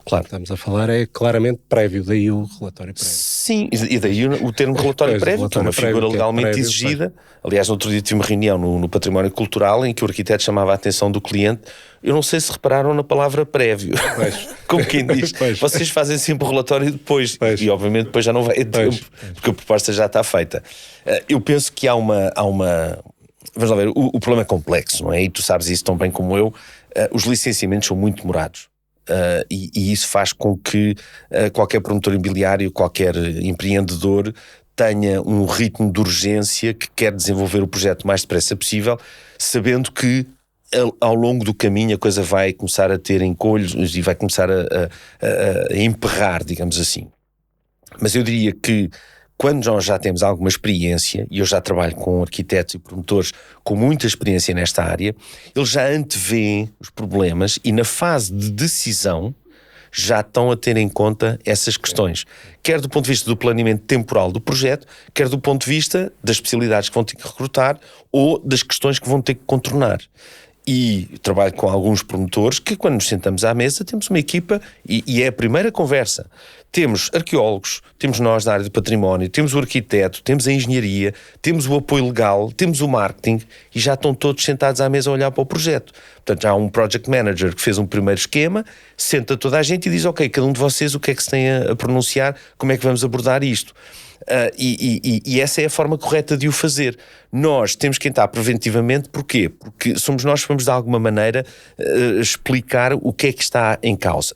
Claro. Estamos a falar claramente prévio, daí o relatório prévio. Sim, e daí o termo relatório prévio, que é uma figura legalmente exigida. Aliás, no outro dia tive uma reunião no Património Cultural em que o arquiteto chamava a atenção do cliente. Eu não sei se repararam na palavra prévio. Como quem diz, vocês fazem sempre o relatório depois. E obviamente depois já não vai ter tempo, porque a proposta já está feita. Eu penso que há uma... Vamos lá ver, o problema é complexo, não é? E tu sabes isso tão bem como eu. Os licenciamentos são muito demorados. E isso faz com que qualquer promotor imobiliário, qualquer empreendedor tenha um ritmo de urgência que quer desenvolver o projeto o mais depressa possível, sabendo que ao longo do caminho a coisa vai começar a ter encolhos e vai começar a emperrar, digamos assim. Mas eu diria que quando nós já temos alguma experiência, e eu já trabalho com arquitetos e promotores com muita experiência nesta área, eles já antevêem os problemas e na fase de decisão já estão a ter em conta essas questões, quer do ponto de vista do planeamento temporal do projeto, quer do ponto de vista das especialidades que vão ter que recrutar ou das questões que vão ter que contornar. E trabalho com alguns promotores que, quando nos sentamos à mesa, temos uma equipa e é a primeira conversa. Temos arqueólogos, temos nós da área do património, temos o arquiteto, temos a engenharia, temos o apoio legal, temos o marketing e já estão todos sentados à mesa a olhar para o projeto. Portanto, já há um project manager que fez um primeiro esquema, senta toda a gente e diz, ok, cada um de vocês o que é que se tem a pronunciar, como é que vamos abordar isto? E essa é a forma correta de o fazer. Nós temos que entrar preventivamente, porquê? Porque somos nós que vamos de alguma maneira explicar o que é que está em causa.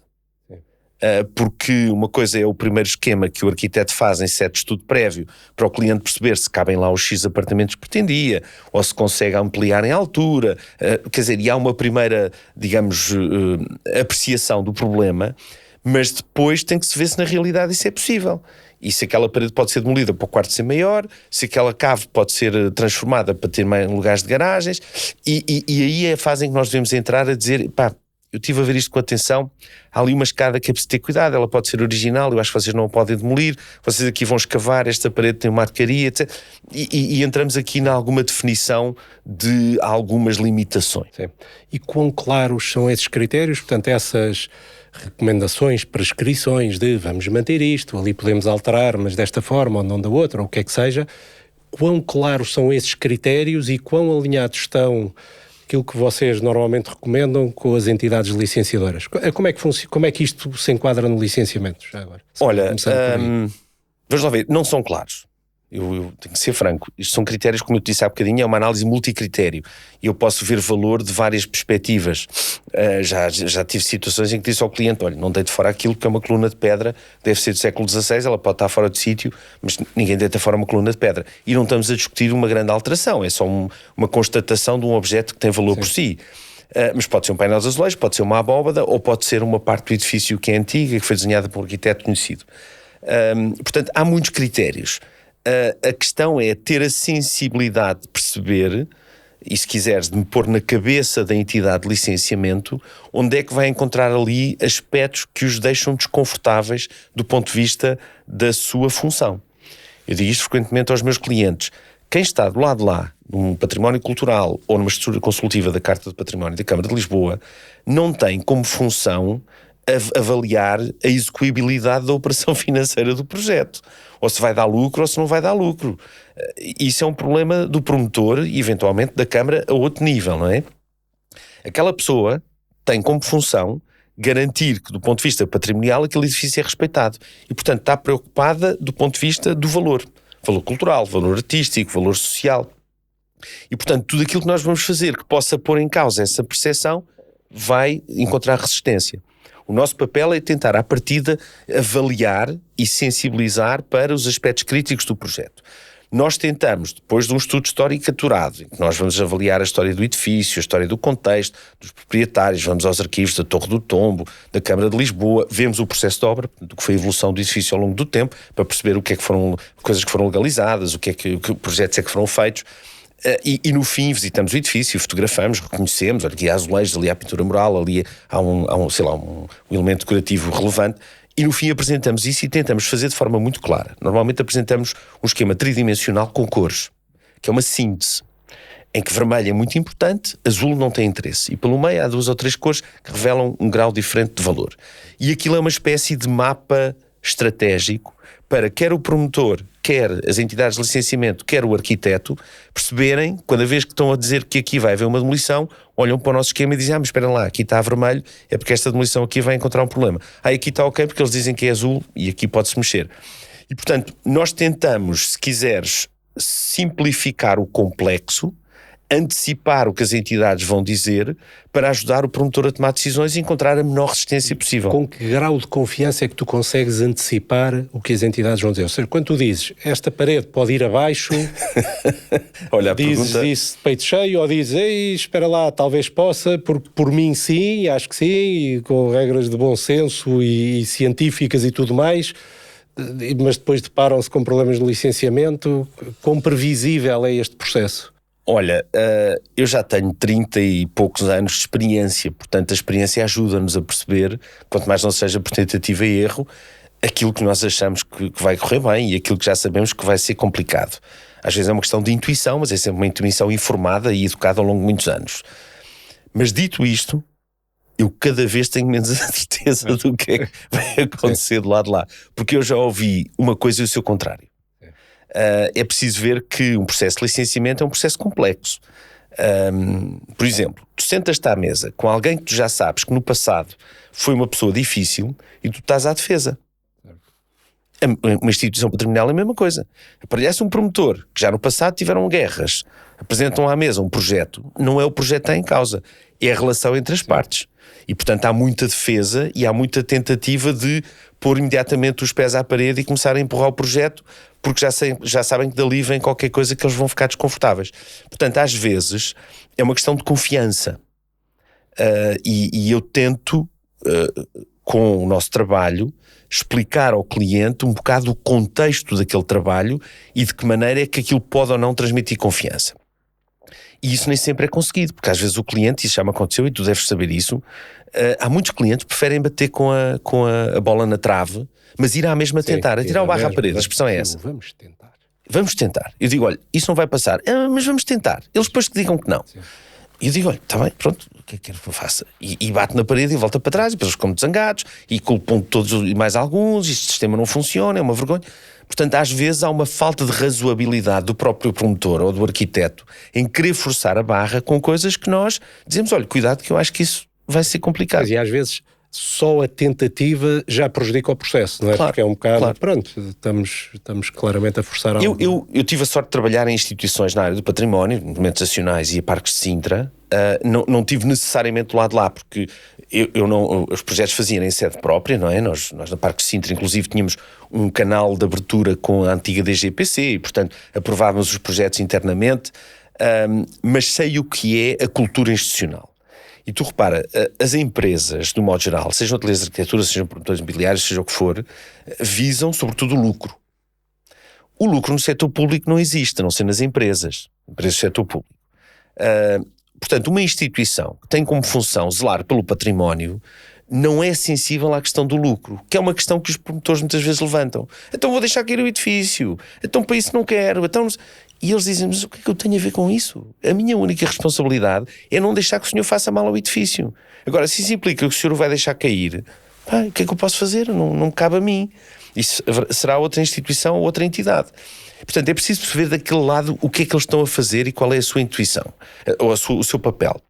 Porque uma coisa é o primeiro esquema que o arquiteto faz em sede de estudo prévio para o cliente perceber se cabem lá os X apartamentos que pretendia ou se consegue ampliar em altura, quer dizer, e há uma primeira, digamos, apreciação do problema, mas depois tem que se ver se na realidade isso é possível. E se aquela parede pode ser demolida para o quarto ser maior, se aquela cave pode ser transformada para ter mais lugares de garagens, e aí é a fase em que nós devemos entrar a dizer, pá, eu estive a ver isto com atenção, há ali uma escada que é preciso ter cuidado, ela pode ser original, eu acho que vocês não a podem demolir, vocês aqui vão escavar, esta parede tem uma arcaria, etc. E entramos aqui em alguma definição de algumas limitações. Sim. E quão claros são esses critérios? Portanto, essas recomendações, prescrições de vamos manter isto, ali podemos alterar, mas desta forma ou não da outra, ou o que é que seja, quão claros são esses critérios e quão alinhados estão aquilo que vocês normalmente recomendam com as entidades licenciadoras? Como é que isto se enquadra no licenciamento? Já agora? Olha, vamos lá ver, não são claros. Eu tenho que ser franco. Isto são critérios, como eu te disse há bocadinho, é uma análise multicritério. E eu posso ver valor de várias perspectivas. Já tive situações em que disse ao cliente, olha, não deite fora aquilo que é uma coluna de pedra, deve ser do século XVI, ela pode estar fora de sítio, mas ninguém deita fora uma coluna de pedra. E não estamos a discutir uma grande alteração, é só uma constatação de um objeto que tem valor por si. Mas pode ser um painel de azulejos, pode ser uma abóbada, ou pode ser uma parte do edifício que é antiga, que foi desenhada por um arquiteto conhecido. Portanto, há muitos critérios. A questão é ter a sensibilidade de perceber, e se quiseres, de me pôr na cabeça da entidade de licenciamento, onde é que vai encontrar ali aspectos que os deixam desconfortáveis do ponto de vista da sua função. Eu digo isto frequentemente aos meus clientes. Quem está do lado de lá, num património cultural ou numa estrutura consultiva da Carta de Património da Câmara de Lisboa, não tem como função avaliar a execuibilidade da operação financeira do projeto. Ou se vai dar lucro ou se não vai dar lucro. Isso é um problema do promotor e, eventualmente, da Câmara a outro nível, não é? Aquela pessoa tem como função garantir que, do ponto de vista patrimonial, aquele edifício é respeitado. E, portanto, está preocupada do ponto de vista do valor. Valor cultural, valor artístico, valor social. E, portanto, tudo aquilo que nós vamos fazer que possa pôr em causa essa percepção vai encontrar resistência. O nosso papel é tentar, à partida, avaliar e sensibilizar para os aspectos críticos do projeto. Nós tentamos, depois de um estudo histórico aturado, em que nós vamos avaliar a história do edifício, a história do contexto, dos proprietários, vamos aos arquivos da Torre do Tombo, da Câmara de Lisboa, vemos o processo de obra, do que foi a evolução do edifício ao longo do tempo, para perceber o que é que foram coisas que foram legalizadas, que projetos é que foram feitos. E no fim visitamos o edifício, fotografamos, reconhecemos, olha, aqui há azulejos, ali há pintura mural, ali há um elemento decorativo relevante, e no fim apresentamos isso e tentamos fazer de forma muito clara. Normalmente apresentamos um esquema tridimensional com cores, que é uma síntese, em que vermelho é muito importante, azul não tem interesse, e pelo meio há 2 ou 3 cores que revelam um grau diferente de valor. E aquilo é uma espécie de mapa estratégico para quer o promotor, quer as entidades de licenciamento, quer o arquiteto, perceberem, cada vez que estão a dizer que aqui vai haver uma demolição, olham para o nosso esquema e dizem, mas espera lá, aqui está vermelho, é porque esta demolição aqui vai encontrar um problema. Aqui está ok, porque eles dizem que é azul e aqui pode-se mexer. E, portanto, nós tentamos, se quiseres, simplificar o complexo, antecipar o que as entidades vão dizer para ajudar o promotor a tomar decisões e encontrar a menor resistência possível. Com que grau de confiança é que tu consegues antecipar o que as entidades vão dizer? Ou seja, quando tu dizes, esta parede pode ir abaixo, olha, dizes isso de peito cheio ou dizes, ei, espera lá, talvez possa, por mim sim, acho que sim, e com regras de bom senso e científicas e tudo mais, mas depois deparam-se com problemas de licenciamento. Quão previsível é este processo? Olha, eu já tenho 30 e poucos anos de experiência, portanto a experiência ajuda-nos a perceber, quanto mais não seja por tentativa e erro, aquilo que nós achamos que vai correr bem e aquilo que já sabemos que vai ser complicado. Às vezes é uma questão de intuição, mas é sempre uma intuição informada e educada ao longo de muitos anos. Mas dito isto, eu cada vez tenho menos a certeza do que é que vai acontecer do lado de lá. Porque eu já ouvi uma coisa e o seu contrário. É preciso ver que um processo de licenciamento é um processo complexo. Por exemplo, tu sentas-te à mesa com alguém que tu já sabes que no passado foi uma pessoa difícil e tu estás à defesa. Uma instituição patrimonial é a mesma coisa. Aparece um promotor que já no passado tiveram guerras, apresentam à mesa um projeto, não é o projeto que está em causa, é a relação entre as partes. E portanto há muita defesa e há muita tentativa de pôr imediatamente os pés à parede e começar a empurrar o projeto, porque já sabem que dali vem qualquer coisa que eles vão ficar desconfortáveis. Portanto, às vezes é uma questão de confiança. E eu tento, com o nosso trabalho, explicar ao cliente um bocado o contexto daquele trabalho e de que maneira é que aquilo pode ou não transmitir confiança. E isso nem sempre é conseguido, porque às vezes o cliente, isso já me aconteceu e tu deves saber isso, há muitos clientes que preferem bater com a bola na trave, mas ir à mesma tentar, atirar o barro à parede, a expressão é essa. Vamos tentar. Vamos tentar. Eu digo, olha, isso não vai passar, mas vamos tentar. Eles depois que digam que não. Sim. E eu digo, olha, está bem, pronto, o que é que quero que eu faça? E bate na parede e volta para trás, e depois eles ficam zangados, e culpam todos e mais alguns, este sistema não funciona, é uma vergonha. Portanto, às vezes há uma falta de razoabilidade do próprio promotor ou do arquiteto em querer forçar a barra com coisas que nós dizemos, olha, cuidado que eu acho que isso vai ser complicado. E às vezes só a tentativa já prejudica o processo, não é? Claro, porque é um bocado, claro. Pronto, estamos claramente a forçar algo. Eu tive a sorte de trabalhar em instituições na área do património, monumentos nacionais e a Parques de Sintra. Não tive necessariamente do lado de lá, porque eu não, os projetos faziam em sede própria, não é? Nós na Parques de Sintra, inclusive, tínhamos um canal de abertura com a antiga DGPC e, portanto, aprovávamos os projetos internamente, mas sei o que é a cultura institucional. E tu repara, as empresas, de um modo geral, sejam ateliês de arquitetura, sejam promotores imobiliários, seja o que for, visam sobretudo o lucro. O lucro no setor público não existe, a não ser nas empresas do setor público. Portanto, uma instituição que tem como função zelar pelo património não é sensível à questão do lucro, que é uma questão que os promotores muitas vezes levantam. Então vou deixar cair o edifício, então para isso não quero, então... E eles dizem, mas o que é que eu tenho a ver com isso? A minha única responsabilidade é não deixar que o senhor faça mal ao edifício. Agora, se isso implica que o senhor o vai deixar cair, o que é que eu posso fazer? Não cabe a mim. Isso será outra instituição ou outra entidade. Portanto, é preciso perceber daquele lado o que é que eles estão a fazer e qual é a sua intuição, ou o seu papel.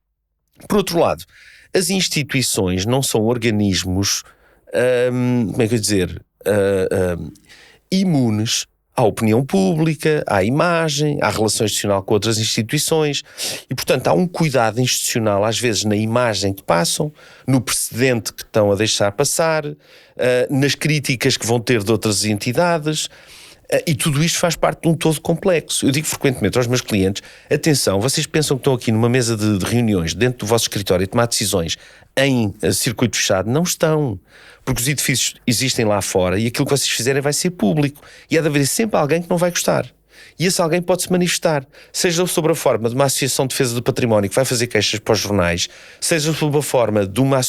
Por outro lado, as instituições não são organismos, como é que eu ia dizer, imunes à opinião pública, à imagem, à relação institucional com outras instituições e, portanto, há um cuidado institucional, às vezes, na imagem que passam, no precedente que estão a deixar passar, nas críticas que vão ter de outras entidades, e tudo isto faz parte de um todo complexo. Eu digo frequentemente aos meus clientes, atenção, vocês pensam que estão aqui numa mesa de reuniões dentro do vosso escritório e tomar decisões em circuito fechado? Não estão. Porque os edifícios existem lá fora e aquilo que vocês fizerem vai ser público. E há de haver sempre alguém que não vai gostar. E esse alguém pode se manifestar, seja sob a forma de uma associação de defesa do património que vai fazer queixas para os jornais, seja sob a forma de uma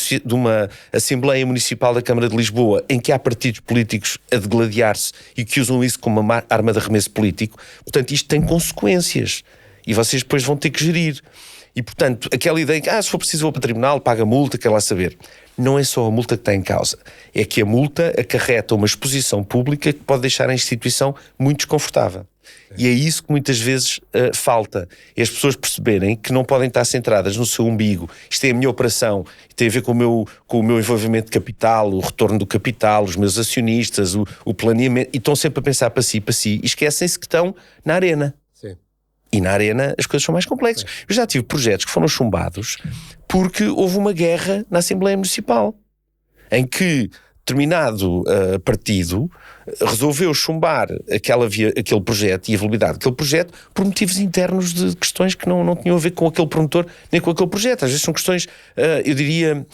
Assembleia Municipal da Câmara de Lisboa em que há partidos políticos a degladiar-se e que usam isso como uma arma de arremesso político. Portanto, isto tem consequências e vocês depois vão ter que gerir. E, portanto, aquela ideia que, se for preciso o patrimonial, paga multa, quer lá saber. Não é só a multa que está em causa. É que a multa acarreta uma exposição pública que pode deixar a instituição muito desconfortável. E é isso que muitas vezes falta. É as pessoas perceberem que não podem estar centradas no seu umbigo. Isto é a minha operação, tem a ver com o meu envolvimento de capital, o retorno do capital, os meus acionistas, o planeamento, e estão sempre a pensar para si, e esquecem-se que estão na arena. Sim. E na arena as coisas são mais complexas. Sim. Eu já tive projetos que foram chumbados porque houve uma guerra na Assembleia Municipal, em que determinado partido resolveu chumbar aquele projeto e a validade daquele projeto por motivos internos de questões que não tinham a ver com aquele promotor nem com aquele projeto. Às vezes são questões, eu diria,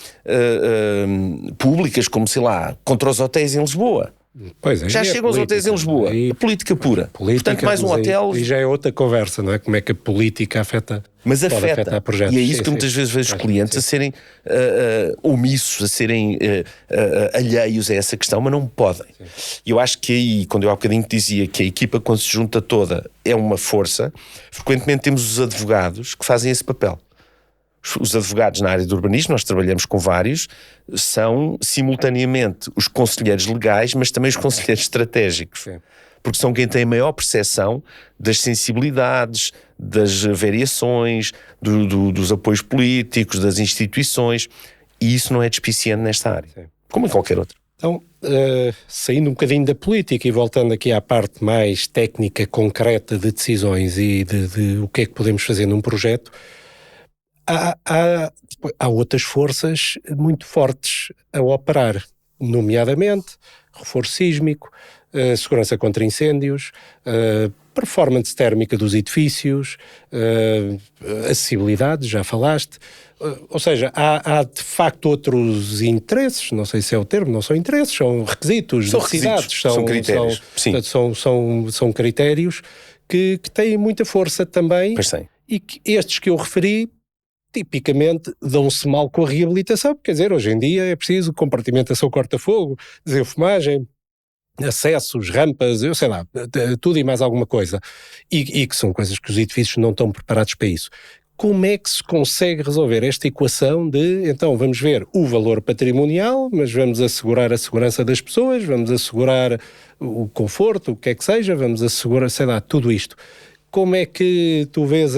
públicas, como sei lá, contra os hotéis em Lisboa. Pois é, já chegam os hotéis em Lisboa. A política pura. Portanto, mais um hotel... E já é outra conversa, não é? Como é que a política afeta... Mas afeta projetos. E é isso que muitas vezes vejo os clientes a serem omissos, a serem alheios a essa questão, mas não podem. E eu acho que aí, quando eu há bocadinho dizia que a equipa, quando se junta toda, é uma força, frequentemente temos os advogados que fazem esse papel. Os advogados na área do urbanismo, nós trabalhamos com vários, são simultaneamente os conselheiros legais, mas também os conselheiros estratégicos. Sim. Porque são quem tem a maior percepção das sensibilidades, das variações, dos apoios políticos, das instituições, e isso não é despiciente nesta área, sim, como em qualquer outra. Então, saindo um bocadinho da política e voltando aqui à parte mais técnica, concreta de decisões e de o que é que podemos fazer num projeto, há outras forças muito fortes a operar, nomeadamente reforço sísmico, segurança contra incêndios, performance térmica dos edifícios, acessibilidade, já falaste. Ou seja, há de facto outros interesses, não sei se é o termo, não são interesses, são requisitos, são necessidades, são critérios. São critérios que têm muita força também. Pois sim. E que estes que eu referi tipicamente dão-se mal com a reabilitação, quer dizer, hoje em dia é preciso compartimentação corta-fogo, desenfumagem, acessos, rampas, eu sei lá, tudo e mais alguma coisa, e que são coisas que os edifícios não estão preparados para isso. Como é que se consegue resolver esta equação de, então, vamos ver o valor patrimonial, mas vamos assegurar a segurança das pessoas, vamos assegurar o conforto, o que é que seja, vamos assegurar, sei lá, tudo isto. Como é que tu vês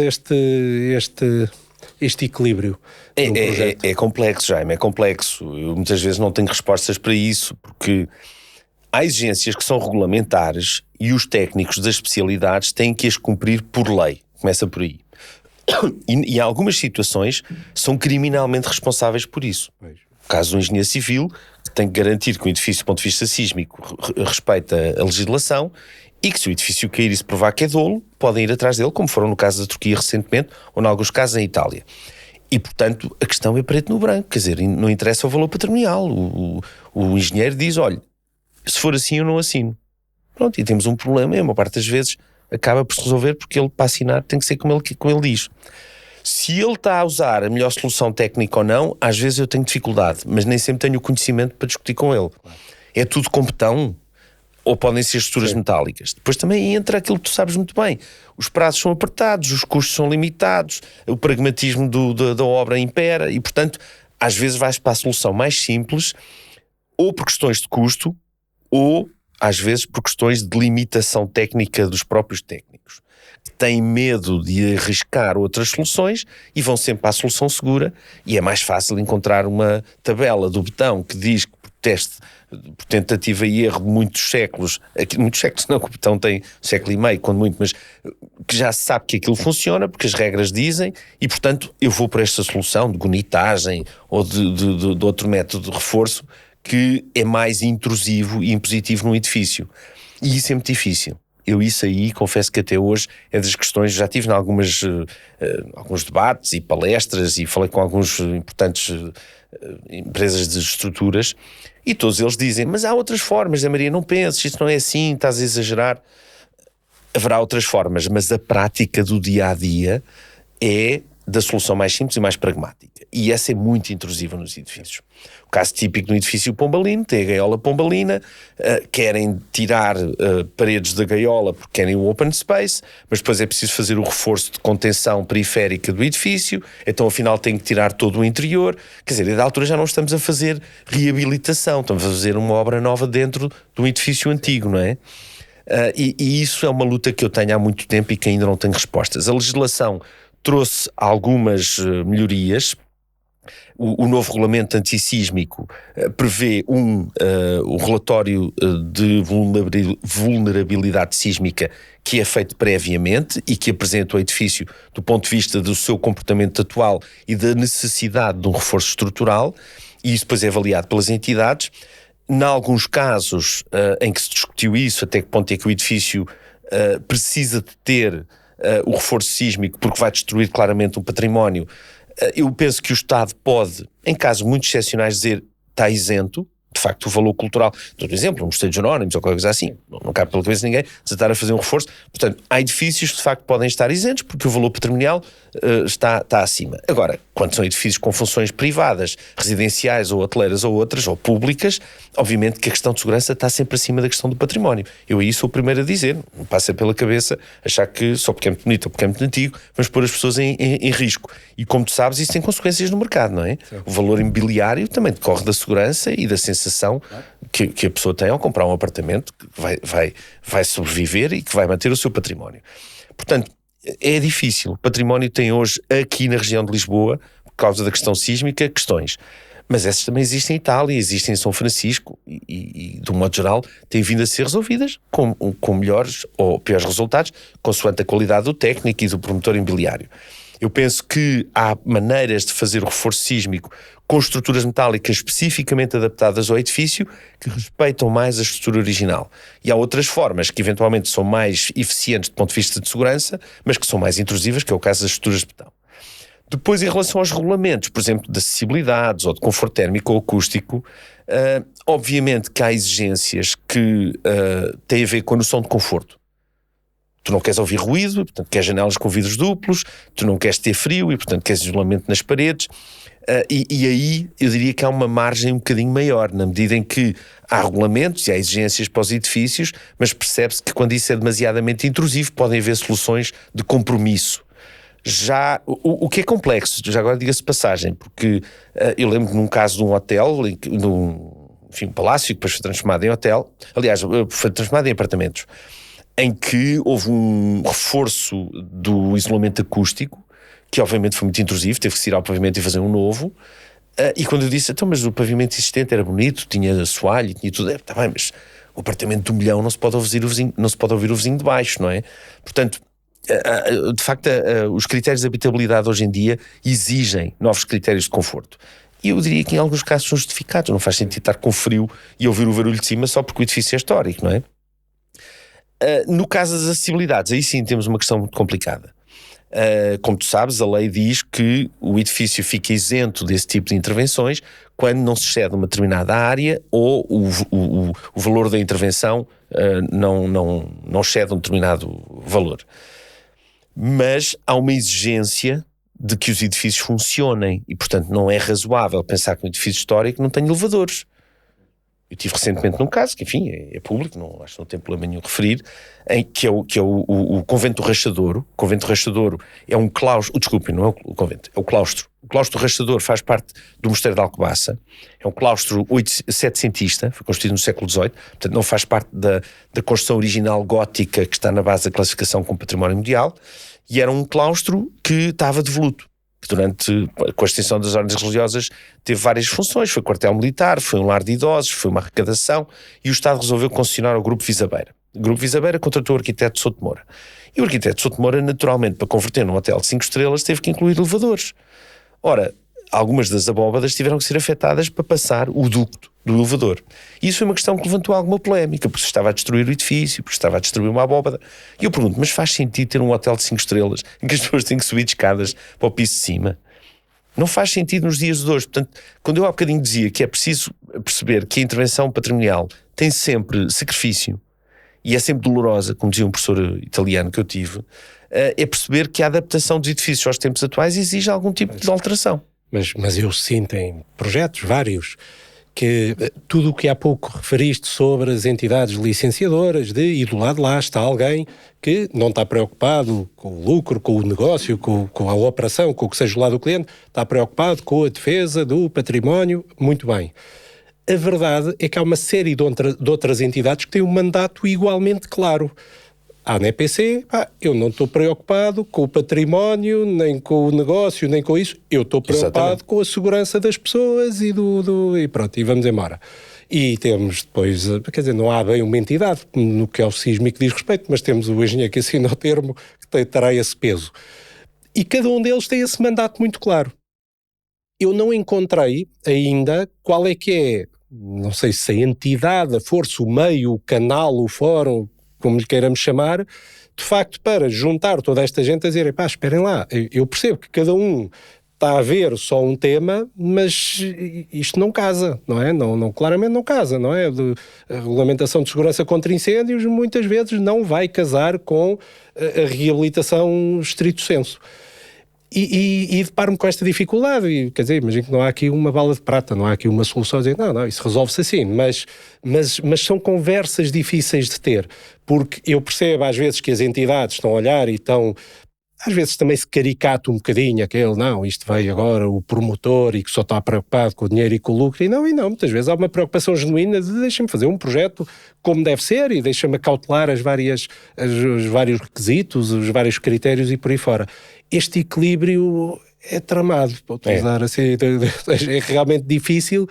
este equilíbrio? É complexo, Jaime, é complexo. Eu muitas vezes não tenho respostas para isso, porque há exigências que são regulamentares e os técnicos das especialidades têm que as cumprir por lei. Começa por aí. E em algumas situações são criminalmente responsáveis por isso. No caso do engenheiro civil, tem que garantir que o edifício, do ponto de vista sísmico, respeita a legislação e que se o edifício cair e se provar que é dolo, podem ir atrás dele, como foram no caso da Turquia recentemente, ou em alguns casos em Itália. E, portanto, a questão é preto no branco, quer dizer, não interessa o valor patrimonial. O engenheiro diz, olha, se for assim eu não assino. Pronto, e temos um problema, e uma parte das vezes acaba por se resolver porque ele, para assinar, tem que ser como ele diz. Se ele está a usar a melhor solução técnica ou não, às vezes eu tenho dificuldade, mas nem sempre tenho o conhecimento para discutir com ele. É tudo com betão? Ou podem ser estruturas metálicas? Depois também entra aquilo que tu sabes muito bem. Os prazos são apertados, os custos são limitados, o pragmatismo da obra impera e, portanto, às vezes vais para a solução mais simples, ou por questões de custo, ou, às vezes, por questões de limitação técnica dos próprios técnicos. Têm medo de arriscar outras soluções e vão sempre à solução segura, e é mais fácil encontrar uma tabela do betão que diz que por tentativa e erro de muitos séculos não, que o betão tem um século e meio, quando muito, mas que já se sabe que aquilo funciona, porque as regras dizem, e portanto eu vou por esta solução de gonitagem ou de outro método de reforço que é mais intrusivo e impositivo num edifício. E isso é muito difícil. Eu isso aí, confesso que até hoje é das questões, já tive em alguns debates e palestras e falei com alguns importantes empresas de estruturas e todos eles dizem, mas há outras formas, Maria, não penses, isto não é assim, estás a exagerar. Haverá outras formas, mas a prática do dia-a-dia é da solução mais simples e mais pragmática. E essa é muito intrusiva nos edifícios. O caso típico no edifício Pombalino, tem a gaiola Pombalina, querem tirar paredes da gaiola porque querem o open space, mas depois é preciso fazer o reforço de contenção periférica do edifício, então afinal tem que tirar todo o interior. Quer dizer, da altura já não estamos a fazer reabilitação, estamos a fazer uma obra nova dentro de um edifício antigo, não é? E isso é uma luta que eu tenho há muito tempo e que ainda não tenho respostas. A legislação trouxe algumas melhorias. O novo regulamento antissísmico prevê o relatório de vulnerabilidade sísmica que é feito previamente e que apresenta o edifício do ponto de vista do seu comportamento atual e da necessidade de um reforço estrutural, e isso depois é avaliado pelas entidades. Em alguns casos em que se discutiu isso, até que ponto é que o edifício precisa de ter o reforço sísmico porque vai destruir claramente um património, eu penso que o Estado pode, em casos muito excepcionais, dizer está isento, de facto, o valor cultural. Por exemplo, um Mosteiro dos Jerónimos ou qualquer coisa assim, não cabe pela cabeça de ninguém de estar a fazer um reforço. Portanto, há edifícios que de facto podem estar isentos porque o valor patrimonial está acima. Agora, quando são edifícios com funções privadas, residenciais ou hoteleiras ou outras, ou públicas, obviamente que a questão de segurança está sempre acima da questão do património. Eu aí sou o primeiro a dizer, não passa pela cabeça achar que só porque é muito bonito ou porque é muito antigo, vamos pôr as pessoas em risco. E como tu sabes, isso tem consequências no mercado, não é? Sim. O valor imobiliário também decorre da segurança e da sensação que a pessoa tem ao comprar um apartamento que vai sobreviver e que vai manter o seu património. Portanto, é difícil. O património tem hoje, aqui na região de Lisboa, por causa da questão sísmica, questões. Mas essas também existem em Itália, existem em São Francisco e de um modo geral, têm vindo a ser resolvidas com melhores ou piores resultados, consoante a qualidade do técnico e do promotor imobiliário. Eu penso que há maneiras de fazer o reforço sísmico com estruturas metálicas especificamente adaptadas ao edifício que respeitam mais a estrutura original. E há outras formas que eventualmente são mais eficientes do ponto de vista de segurança, mas que são mais intrusivas, que é o caso das estruturas de betão. Depois, em relação aos regulamentos, por exemplo, de acessibilidades ou de conforto térmico ou acústico, obviamente que há exigências que têm a ver com a noção de conforto. Tu não queres ouvir ruído, portanto queres janelas com vidros duplos, tu não queres ter frio e portanto queres isolamento nas paredes, e aí eu diria que há uma margem um bocadinho maior, na medida em que há regulamentos e há exigências para os edifícios, mas percebe-se que quando isso é demasiadamente intrusivo podem haver soluções de compromisso. Já, o que é complexo, já agora diga-se de passagem, porque eu lembro num caso de um hotel, um palácio que depois foi transformado em hotel, aliás, foi transformado em apartamentos, em que houve um reforço do isolamento acústico, que obviamente foi muito intrusivo, teve que se ir ao pavimento e fazer um novo, e quando eu disse, então, mas o pavimento existente era bonito, tinha assoalho, tinha tudo, está bem, mas o apartamento de 1 milhão não se pode ouvir o vizinho de baixo, não é? Portanto, de facto, os critérios de habitabilidade hoje em dia exigem novos critérios de conforto. E eu diria que em alguns casos são justificados, não faz sentido estar com frio e ouvir o barulho de cima só porque o edifício é histórico, não é? No caso das acessibilidades, aí sim temos uma questão muito complicada. Como tu sabes, a lei diz que o edifício fica isento desse tipo de intervenções quando não se excede uma determinada área ou o valor da intervenção não excede um determinado valor. Mas há uma exigência de que os edifícios funcionem e, portanto, não é razoável pensar que um edifício histórico não tem elevadores. Eu tive recentemente num caso, que enfim, é público, acho que não tem problema nenhum referir, que é o Convento do Rachadouro. O Convento do Rachadouro é um claustro, desculpem, não é o convento, é o claustro. O claustro do Rachadouro faz parte do Mosteiro de Alcobaça, é um claustro setecentista, foi construído no século XVIII, portanto não faz parte da construção original gótica que está na base da classificação como património mundial, e era um claustro que estava devoluto. Que com a extinção das ordens religiosas, teve várias funções. Foi quartel militar, foi um lar de idosos, foi uma arrecadação, e o Estado resolveu concessionar ao Grupo Visabeira. O Grupo Visabeira contratou o arquiteto Souto Moura. E o arquiteto Souto Moura, naturalmente, para converter num hotel de 5 estrelas, teve que incluir elevadores. Ora, algumas das abóbadas tiveram que ser afetadas para passar o ducto do elevador. E isso foi uma questão que levantou alguma polémica, porque se estava a destruir o edifício, porque estava a destruir uma abóbada. E eu pergunto, mas faz sentido ter um hotel de 5 estrelas em que as pessoas têm que subir de escadas para o piso de cima? Não faz sentido nos dias de hoje. Portanto, quando eu há bocadinho dizia que é preciso perceber que a intervenção patrimonial tem sempre sacrifício e é sempre dolorosa, como dizia um professor italiano que eu tive, é perceber que a adaptação dos edifícios aos tempos atuais exige algum tipo de alteração. Mas eu sinto em projetos vários que tudo o que há pouco referiste sobre as entidades licenciadoras e do lado de lá está alguém que não está preocupado com o lucro, com o negócio, com a operação, com o que seja do lado do cliente, está preocupado com a defesa do património, muito bem. A verdade é que há uma série de outras entidades que têm um mandato igualmente claro. A ANEPC, eu não estou preocupado com o património, nem com o negócio, nem com isso. Eu estou preocupado Exatamente. Com a segurança das pessoas e pronto, e vamos embora. E temos depois, quer dizer, não há bem uma entidade no que ao sísmico diz respeito, mas temos o engenheiro que assina o termo que terá esse peso. E cada um deles tem esse mandato muito claro. Eu não encontrei ainda qual é que é, não sei se a entidade, a força, o meio, o canal, o fórum, como lhe queiramos chamar, de facto para juntar toda esta gente a dizer, esperem lá, eu percebo que cada um está a haver só um tema, mas isto não casa, não é? Não, claramente não casa, não é? A regulamentação de segurança contra incêndios muitas vezes não vai casar com a reabilitação estrito sensu. E deparo-me com esta dificuldade, e, quer dizer, imagino que não há aqui uma bala de prata, não há aqui uma solução a dizer, não, isso resolve-se assim, mas são conversas difíceis de ter, porque eu percebo às vezes que as entidades estão a olhar e estão, às vezes também se caricata um bocadinho aquele, não, isto veio agora o promotor e que só está preocupado com o dinheiro e com o lucro, e não, muitas vezes há uma preocupação genuína de deixa-me fazer um projeto como deve ser e deixa-me acautelar os vários requisitos, os vários critérios e por aí fora. Este equilíbrio é tramado, para utilizar assim, é realmente difícil,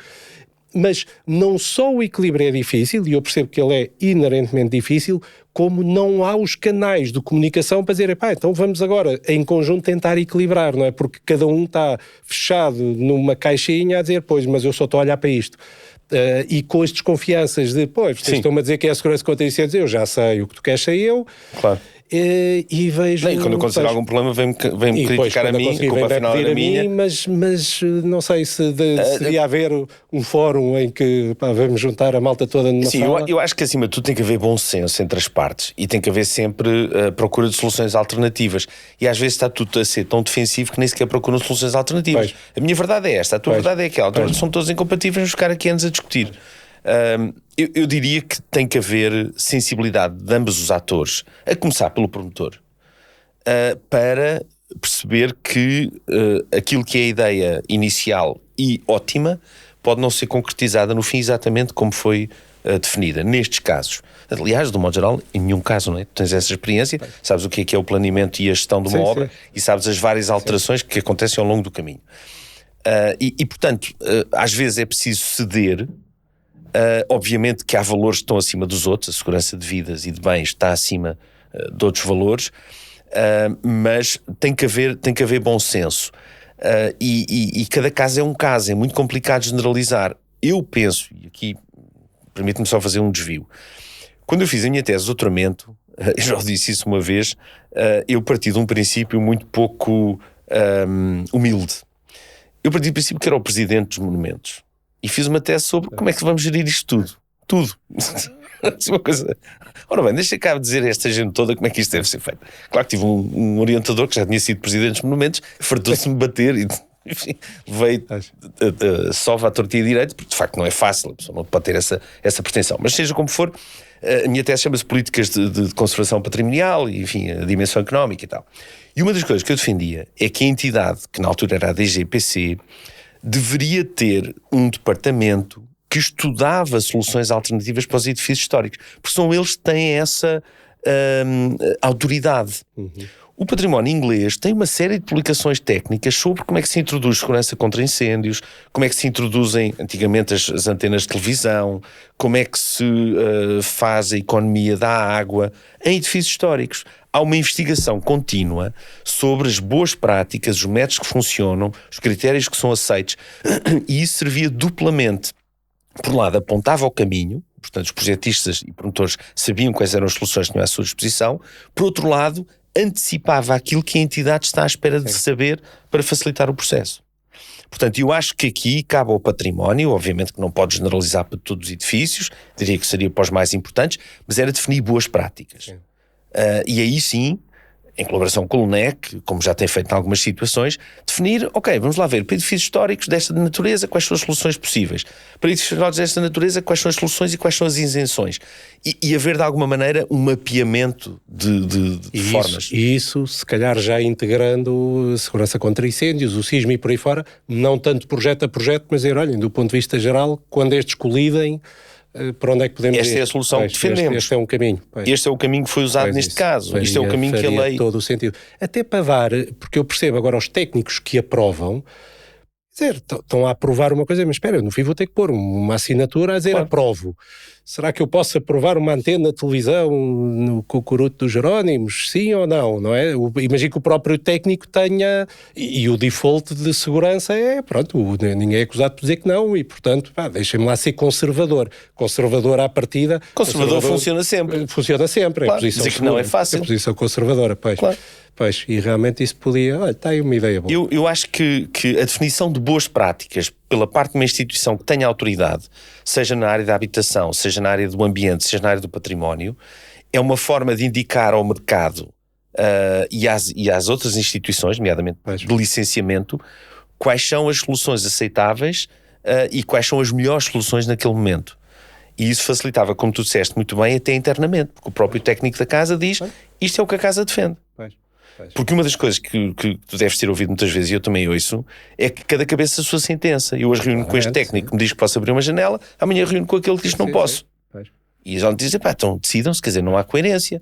mas não só o equilíbrio é difícil, e eu percebo que ele é inerentemente difícil, como não há os canais de comunicação para dizer, então vamos agora em conjunto tentar equilibrar, não é? Porque cada um está fechado numa caixinha a dizer, pois, mas eu só estou a olhar para isto. E com as desconfianças de, vocês estão-me a dizer que é a segurança contra incêndios, eu já sei o que tu queres, sei eu. Claro. E vejo... E quando acontecer algum problema vem-me criticar a mim, a culpa afinal era minha. Mas não sei se devia haver um fórum em que vamos juntar a malta toda numa sala. Eu acho que acima de tudo tem que haver bom senso entre as partes e tem que haver sempre procura de soluções alternativas, e às vezes está tudo a ser tão defensivo que nem sequer procuram soluções alternativas. A minha verdade é esta, a tua verdade é aquela, são todos incompatíveis, vamos ficar aqui anos a discutir. Eu diria que tem que haver sensibilidade de ambos os atores, a começar pelo promotor, para perceber que aquilo que é a ideia inicial e ótima pode não ser concretizada no fim exatamente como foi definida, nestes casos. Aliás, de um modo geral, em nenhum caso, não é? Tu tens essa experiência, sabes o que é o planeamento e a gestão de uma obra e sabes as várias alterações que acontecem ao longo do caminho. Portanto, às vezes é preciso ceder. Obviamente que há valores que estão acima dos outros, a segurança de vidas e de bens está acima de outros valores, mas tem que haver bom senso, e cada caso é um caso, é muito complicado generalizar. Eu penso, e aqui permite-me só fazer um desvio, quando eu fiz a minha tese de doutoramento, eu já disse isso uma vez, eu parti de um princípio muito pouco humilde. Eu parti do princípio que era o presidente dos monumentos. E fiz uma tese sobre como é que vamos gerir isto tudo. Uma coisa... Ora bem, deixa cá dizer a esta gente toda como é que isto deve ser feito. Claro que tive um orientador que já tinha sido presidente dos monumentos, fartou-se-me bater e, enfim, veio só à torta e direito, porque de facto não é fácil, a pessoa não pode ter essa pretensão. Mas seja como for, a minha tese chama-se Políticas de Conservação Patrimonial e, enfim, a dimensão económica e tal. E uma das coisas que eu defendia é que a entidade, que na altura era a DGPC, deveria ter um departamento que estudava soluções alternativas para os edifícios históricos, porque são eles que têm essa autoridade. O património inglês tem uma série de publicações técnicas sobre como é que se introduz segurança contra incêndios, como é que se introduzem antigamente as antenas de televisão, como é que se faz a economia da água em edifícios históricos. Há uma investigação contínua sobre as boas práticas, os métodos que funcionam, os critérios que são aceitos, e isso servia duplamente. Por um lado, apontava o caminho, portanto os projetistas e promotores sabiam quais eram as soluções que tinham à sua disposição. Por outro lado, antecipava aquilo que a entidade está à espera de saber para facilitar o processo. Portanto, eu acho que aqui cabe ao património, obviamente que não pode generalizar para todos os edifícios, diria que seria para os mais importantes, mas era definir boas práticas. E aí sim, em colaboração com o LNEC, como já tem feito em algumas situações, definir, vamos lá ver, para edifícios históricos desta natureza, quais são as soluções possíveis? Para edifícios históricos desta natureza, quais são as soluções e quais são as isenções? E haver, de alguma maneira, um mapeamento de formas. E isso, se calhar já integrando segurança contra incêndios, o sismo e por aí fora, não tanto projeto a projeto, mas dizer, olhem, do ponto de vista geral, quando estes colidem, para onde é que podemos ir? Esta é a solução que defendemos. Este é um caminho. Este é o caminho que foi usado neste caso. Este é o caminho que a lei... todo o sentido. Até para dar, porque eu percebo agora os técnicos que aprovam, estão a aprovar uma coisa, mas espera, no fim vou ter que pôr uma assinatura a dizer aprovo. Será que eu posso aprovar uma antena de televisão no Cucuruto dos Jerónimos? Sim ou não? Não é? Imagino que o próprio técnico tenha... E o default de segurança é, ninguém é acusado de dizer que não e, portanto, deixem-me lá ser conservador. Conservador à partida... Conservador funciona sempre. Funciona sempre. Claro, dizer que não é fácil. A posição conservadora, pois. Claro. Pois, e realmente isso podia... Olha, está aí uma ideia boa. Eu acho que a definição de boas práticas pela parte de uma instituição que tenha autoridade, seja na área da habitação, seja na área do ambiente, seja na área do património, é uma forma de indicar ao mercado e às outras instituições, nomeadamente de licenciamento, quais são as soluções aceitáveis e quais são as melhores soluções naquele momento. E isso facilitava, como tu disseste muito bem, até internamente, porque o próprio técnico da casa diz, isto é o que a casa defende. Porque uma das coisas que tu deves ter ouvido muitas vezes, e eu também ouço, é que cada cabeça a sua sentença. Eu hoje reúno com este técnico que me diz que posso abrir uma janela, amanhã reúno com aquele que diz que não posso. E eles vão dizer, então decidam-se, quer dizer, não há coerência.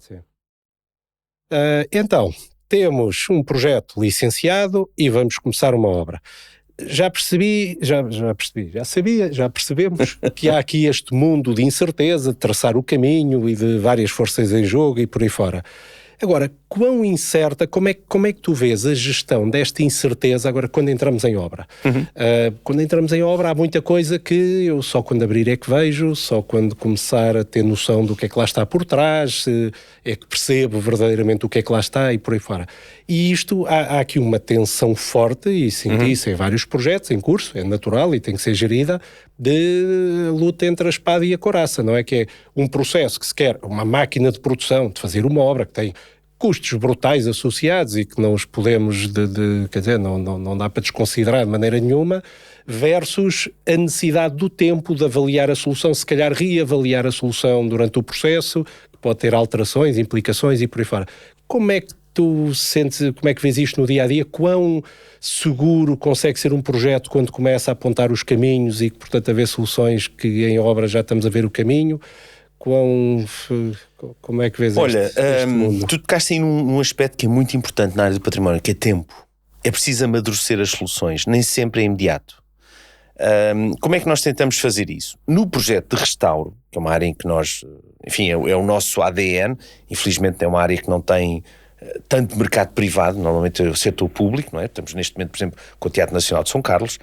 Então, temos um projeto licenciado e vamos começar uma obra. Já percebemos que há aqui este mundo de incerteza, de traçar o caminho e de várias forças em jogo e por aí fora. Agora, quão incerta, como é que tu vês a gestão desta incerteza agora quando entramos em obra? Quando entramos em obra há muita coisa que eu só quando abrir é que vejo, só quando começar a ter noção do que é que lá está por trás, é que percebo verdadeiramente o que é que lá está e por aí fora. E isto, há aqui uma tensão forte, e senti isso em vários projetos em curso, é natural e tem que ser gerida, de luta entre a espada e a couraça, não é? Que é um processo que se quer, uma máquina de produção, de fazer uma obra que tem custos brutais associados e que não os podemos, quer dizer, não dá para desconsiderar de maneira nenhuma, versus a necessidade do tempo de avaliar a solução, se calhar reavaliar a solução durante o processo, que pode ter alterações, implicações e por aí fora. Como é que tu sentes, como é que vês isto no dia-a-dia? Quão seguro consegue ser um projeto quando começa a apontar os caminhos e que, portanto, haver soluções que em obra já estamos a ver o caminho? Como é que vês este mundo? Tu tocaste aí num aspecto que é muito importante na área do património, que é tempo. É preciso amadurecer as soluções, nem sempre é imediato. Como é que nós tentamos fazer isso? No projeto de restauro, que é uma área em que nós, enfim, é o nosso ADN, infelizmente é uma área que não tem tanto mercado privado, normalmente é o setor público, não é? Estamos neste momento, por exemplo, com o Teatro Nacional de São Carlos.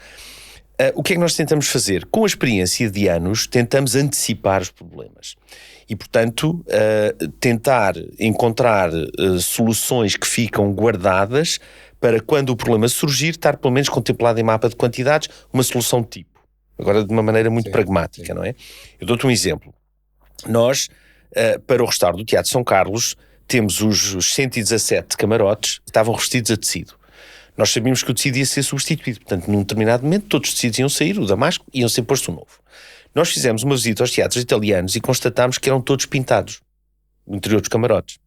O que é que nós tentamos fazer? Com a experiência de anos, tentamos antecipar os problemas. E, portanto, tentar encontrar soluções que ficam guardadas para quando o problema surgir, estar pelo menos contemplado em mapa de quantidades, uma solução de tipo. Agora, de uma maneira muito pragmática, não é? Eu dou-te um exemplo. Nós, para o restauro do Teatro São Carlos, temos os 117 camarotes que estavam revestidos a tecido. Nós sabíamos que o tecido ia ser substituído. Portanto, num determinado momento, todos os tecidos iam sair, o damasco, iam ser posto novo. Nós fizemos uma visita aos teatros italianos e constatámos que eram todos pintados no interior dos camarotes.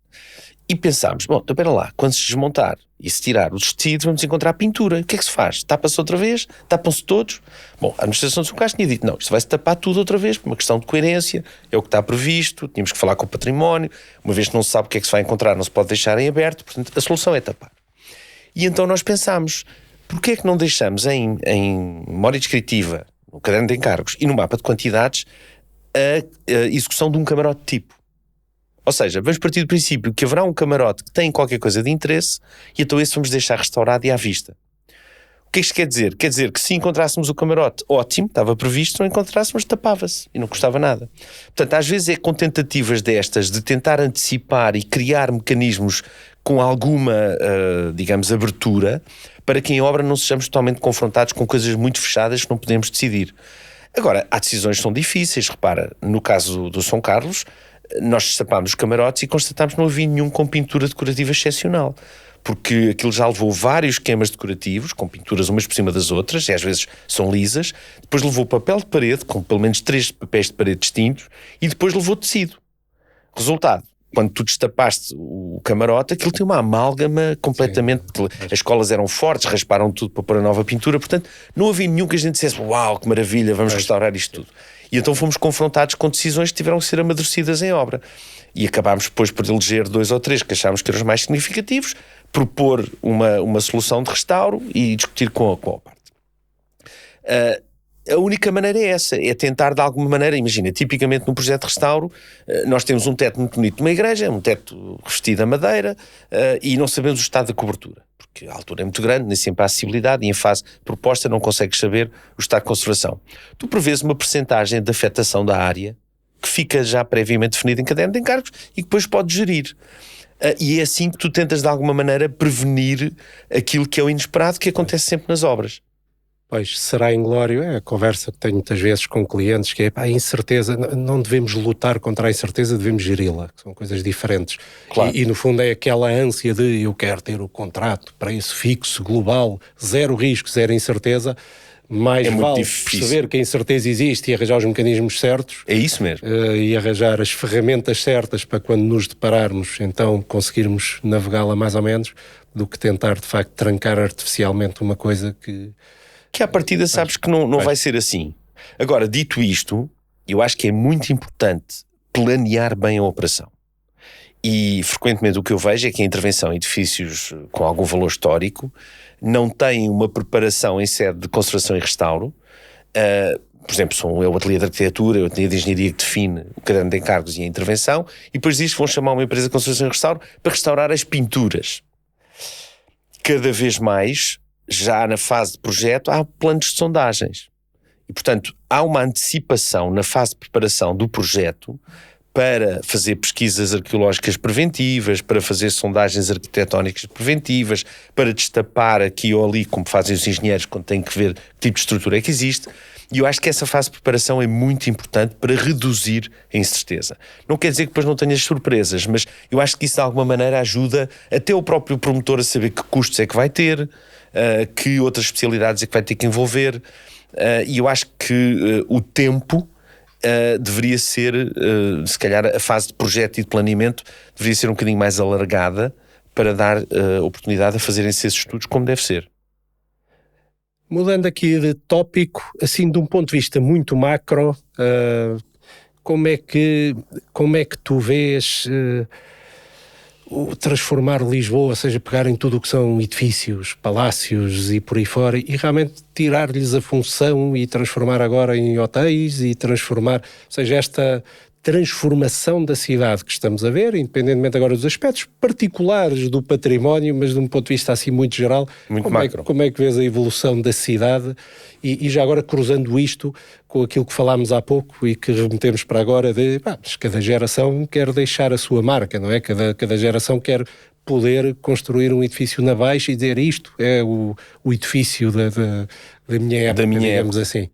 E pensámos, bom, então espera lá, quando se desmontar e se tirar os tecidos, vamos encontrar pintura. O que é que se faz? Tapa-se outra vez? Tapam-se todos? Bom, a administração de São Carlos tinha dito, não, isto vai-se tapar tudo outra vez, por uma questão de coerência, é o que está previsto, tínhamos que falar com o património, uma vez que não se sabe o que é que se vai encontrar, não se pode deixar em aberto, portanto, a solução é tapar. E então nós pensámos, porquê é que não deixamos em memória descritiva, no caderno de encargos e no mapa de quantidades, a execução de um camarote tipo? Ou seja, vamos partir do princípio que haverá um camarote que tem qualquer coisa de interesse e então esse vamos deixar restaurado e à vista. O que é que isto quer dizer? Quer dizer que se encontrássemos o camarote, ótimo, estava previsto, se não encontrássemos, tapava-se e não custava nada. Portanto, às vezes é com tentativas destas de tentar antecipar e criar mecanismos com alguma, digamos, abertura, para que em obra não sejamos totalmente confrontados com coisas muito fechadas que não podemos decidir. Agora, há decisões que são difíceis. Repara, no caso do São Carlos, nós destapámos os camarotes e constatámos que não havia nenhum com pintura decorativa excepcional, porque aquilo já levou vários esquemas decorativos, com pinturas umas por cima das outras, e às vezes são lisas, depois levou papel de parede, com pelo menos 3 papéis de parede distintos, e depois levou tecido. Resultado, quando tu destapaste o camarote, aquilo tem uma amálgama completamente... As escolas eram fortes, rasparam tudo para pôr a nova pintura, portanto, não havia nenhum que a gente dissesse, uau, que maravilha, vamos restaurar isto tudo. E então fomos confrontados com decisões que tiveram que ser amadurecidas em obra. E acabámos depois por eleger 2 ou 3 que achámos que eram os mais significativos, propor uma solução de restauro e discutir com a parte. A única maneira é essa, é tentar de alguma maneira, imagina, tipicamente num projeto de restauro, nós temos um teto muito bonito numa igreja, um teto revestido a madeira, e não sabemos o estado da cobertura, porque a altura é muito grande, nem sempre há acessibilidade, e em fase proposta não consegues saber o estado de conservação. Tu prevês uma percentagem de afetação da área, que fica já previamente definida em caderno de encargos, e que depois podes gerir. E é assim que tu tentas de alguma maneira prevenir aquilo que é o inesperado que acontece sempre nas obras. Pois, será inglório, é a conversa que tenho muitas vezes com clientes, que é, a incerteza, não devemos lutar contra a incerteza, devemos geri-la, são coisas diferentes. Claro. E no fundo é aquela ânsia de eu quero ter o contrato, preço fixo, global, zero risco, zero incerteza, mais vale perceber que a incerteza existe e arranjar os mecanismos certos. É isso mesmo. E arranjar as ferramentas certas para quando nos depararmos, então conseguirmos navegá-la mais ou menos, do que tentar de facto trancar artificialmente uma coisa que à partida sabes que não vai ser assim. Agora, dito isto, eu acho que é muito importante planear bem a operação. E frequentemente o que eu vejo é que a intervenção em edifícios com algum valor histórico não tem uma preparação em sede de conservação e restauro. Por exemplo, são o ateliê de arquitetura, o ateliê de engenharia que define o caderno de encargos e a intervenção, e depois disso vão chamar uma empresa de conservação e restauro para restaurar as pinturas. Cada vez mais, já na fase de projeto, há planos de sondagens. E, portanto, há uma antecipação na fase de preparação do projeto para fazer pesquisas arqueológicas preventivas, para fazer sondagens arquitetónicas preventivas, para destapar aqui ou ali, como fazem os engenheiros quando têm que ver que tipo de estrutura é que existe. E eu acho que essa fase de preparação é muito importante para reduzir a incerteza. Não quer dizer que depois não tenhas surpresas, mas eu acho que isso de alguma maneira ajuda até o próprio promotor a saber que custos é que vai ter, que outras especialidades é que vai ter que envolver, e eu acho que o tempo deveria ser, se calhar a fase de projeto e de planeamento deveria ser um bocadinho mais alargada para dar oportunidade a fazerem-se esses estudos como deve ser. Mudando aqui de tópico, assim de um ponto de vista muito macro, como é que tu vês o transformar Lisboa, ou seja, pegarem tudo o que são edifícios, palácios e por aí fora, e realmente tirar-lhes a função e transformar agora em hotéis e transformar, ou seja, esta transformação da cidade que estamos a ver, independentemente agora dos aspectos particulares do património, mas de um ponto de vista assim muito geral, como é que vês a evolução da cidade e já agora cruzando isto com aquilo que falámos há pouco e que remetemos para agora de, cada geração quer deixar a sua marca, não é? Cada geração quer poder construir um edifício na Baixa e dizer isto é o edifício da minha época, digamos assim.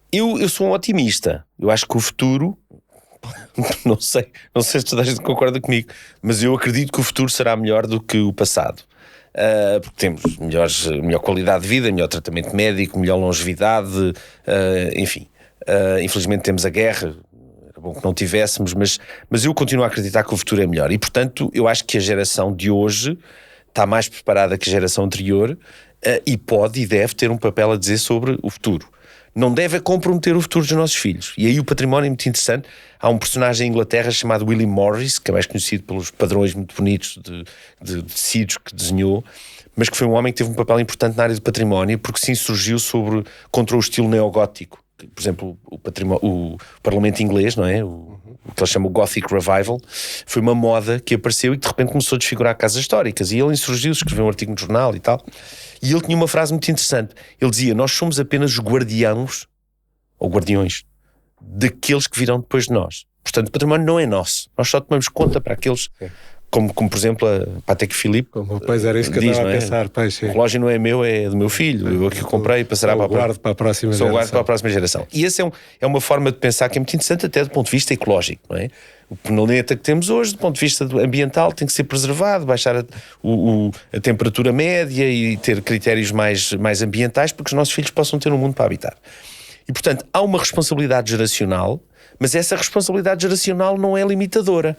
Eu sou um otimista. Eu acho que o futuro... Não sei se toda a gente concorda comigo, mas eu acredito que o futuro será melhor do que o passado, porque temos melhor qualidade de vida, melhor tratamento médico, melhor longevidade, enfim, infelizmente temos a guerra, era bom que não tivéssemos, mas eu continuo a acreditar que o futuro é melhor, e portanto eu acho que a geração de hoje está mais preparada que a geração anterior, e pode e deve ter um papel a dizer sobre o futuro. Não deve comprometer o futuro dos nossos filhos. E aí o património é muito interessante. Há um personagem em Inglaterra chamado William Morris, que é mais conhecido pelos padrões muito bonitos de tecidos que desenhou, mas que foi um homem que teve um papel importante na área do património, porque se insurgiu contra o estilo neogótico. Por exemplo, o Parlamento inglês, não é? O que ele chama o Gothic Revival, foi uma moda que apareceu e que de repente começou a desfigurar casas históricas. E ele insurgiu, escreveu um artigo no jornal e tal. E ele tinha uma frase muito interessante. Ele dizia, nós somos apenas os guardiões, ou guardiões, daqueles que virão depois de nós. Portanto, o património não é nosso. Nós só tomamos conta para aqueles... Como por exemplo a Patek Philippe. Pois era isso que eu estava a pensar. Pois, o relógio não é meu, é do meu filho. Eu aqui comprei e passará para a próxima geração. Só guardo para a próxima geração. E essa é uma forma de pensar que é muito interessante até do ponto de vista ecológico, não é? O planeta que temos hoje, do ponto de vista ambiental, tem que ser preservado, baixar a temperatura média e ter critérios mais ambientais para que os nossos filhos possam ter um mundo para habitar. E portanto há uma responsabilidade geracional, mas essa responsabilidade geracional não é limitadora.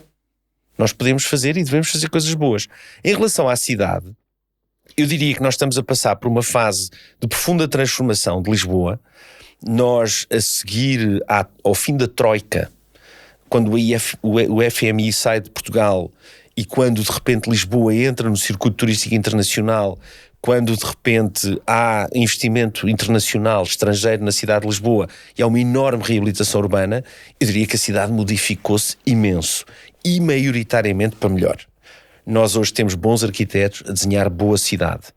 Nós podemos fazer e devemos fazer coisas boas. Em relação à cidade, eu diria que nós estamos a passar por uma fase de profunda transformação de Lisboa. Nós, a seguir ao fim da Troika, quando o FMI sai de Portugal e quando de repente Lisboa entra no circuito turístico internacional, quando de repente há investimento internacional, estrangeiro na cidade de Lisboa e há uma enorme reabilitação urbana, eu diria que a cidade modificou-se imenso e maioritariamente para melhor. Nós hoje temos bons arquitetos a desenhar boa cidade.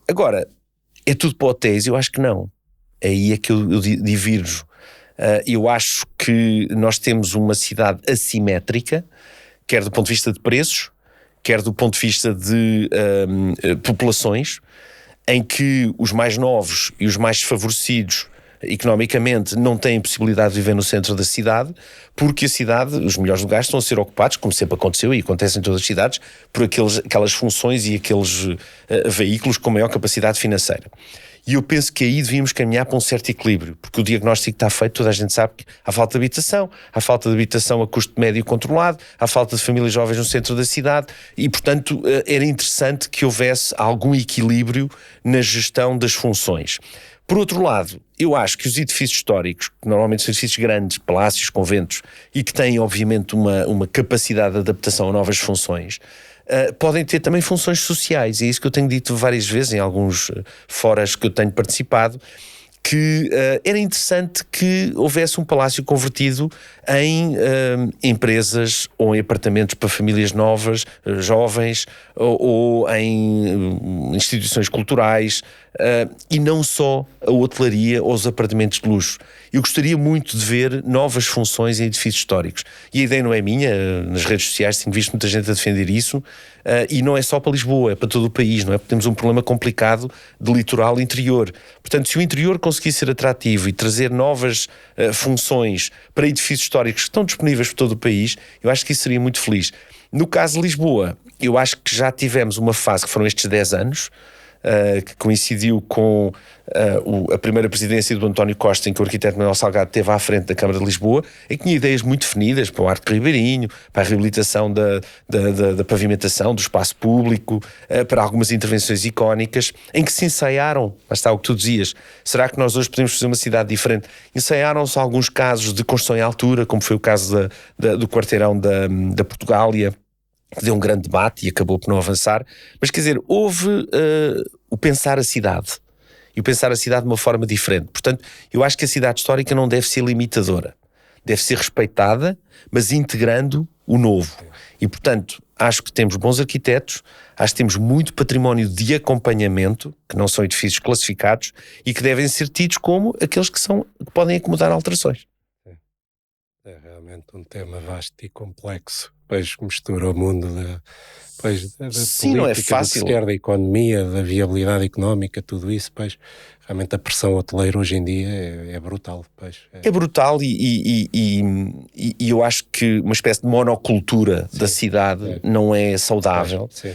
Agora, é tudo para hotéis? Eu acho que não. Aí é que eu divirjo. Eu acho que nós temos uma cidade assimétrica quer do ponto de vista de preços, quer do ponto de vista de populações, em que os mais novos e os mais desfavorecidos economicamente não têm possibilidade de viver no centro da cidade, porque a cidade, os melhores lugares estão a ser ocupados, como sempre aconteceu e acontece em todas as cidades, por aquelas funções e aqueles veículos com maior capacidade financeira. E eu penso que aí devíamos caminhar para um certo equilíbrio, porque o diagnóstico está feito, toda a gente sabe que há falta de habitação a custo médio controlado, há falta de famílias jovens no centro da cidade e, portanto, era interessante que houvesse algum equilíbrio na gestão das funções. Por outro lado, eu acho que os edifícios históricos, que normalmente são edifícios grandes, palácios, conventos, e que têm, obviamente, uma capacidade de adaptação a novas funções, podem ter também funções sociais, e é isso que eu tenho dito várias vezes em alguns fóruns que eu tenho participado, que era interessante que houvesse um palácio convertido em empresas ou em apartamentos para famílias novas, jovens, ou em instituições culturais, e não só a hotelaria ou os apartamentos de luxo. Eu gostaria muito de ver novas funções em edifícios históricos. E a ideia não é minha, nas redes sociais tenho visto muita gente a defender isso, e não é só para Lisboa, é para todo o país, não é? Porque temos um problema complicado de litoral interior. Portanto, se o interior conseguir ser atrativo e trazer novas funções para edifícios históricos que estão disponíveis por todo o país, eu acho que isso seria muito feliz. No caso de Lisboa, eu acho que já tivemos uma fase que foram estes 10 anos, que coincidiu com a primeira presidência do António Costa, em que o arquiteto Manuel Salgado esteve à frente da Câmara de Lisboa, e que tinha ideias muito definidas para o Arco de Ribeirinho, para a reabilitação da pavimentação, do espaço público, para algumas intervenções icónicas, em que se ensaiaram, lá está o que tu dizias, será que nós hoje podemos fazer uma cidade diferente? Ensaiaram-se alguns casos de construção em altura, como foi o caso do quarteirão da Portugália, que deu um grande debate e acabou por não avançar, mas quer dizer, houve o pensar a cidade, e o pensar a cidade de uma forma diferente. Portanto, eu acho que a cidade histórica não deve ser limitadora, deve ser respeitada, mas integrando o novo. E portanto, acho que temos bons arquitetos, acho que temos muito património de acompanhamento, que não são edifícios classificados, e que devem ser tidos como aqueles que podem acomodar alterações. É realmente um tema vasto e complexo, pois mistura o mundo da Sim, política, não é do que fácil. se quer, da economia, da viabilidade económica, tudo isso, pois realmente a pressão hoteleira hoje em dia é brutal. Pois, é brutal e eu acho que uma espécie de monocultura da cidade não é saudável. Sim.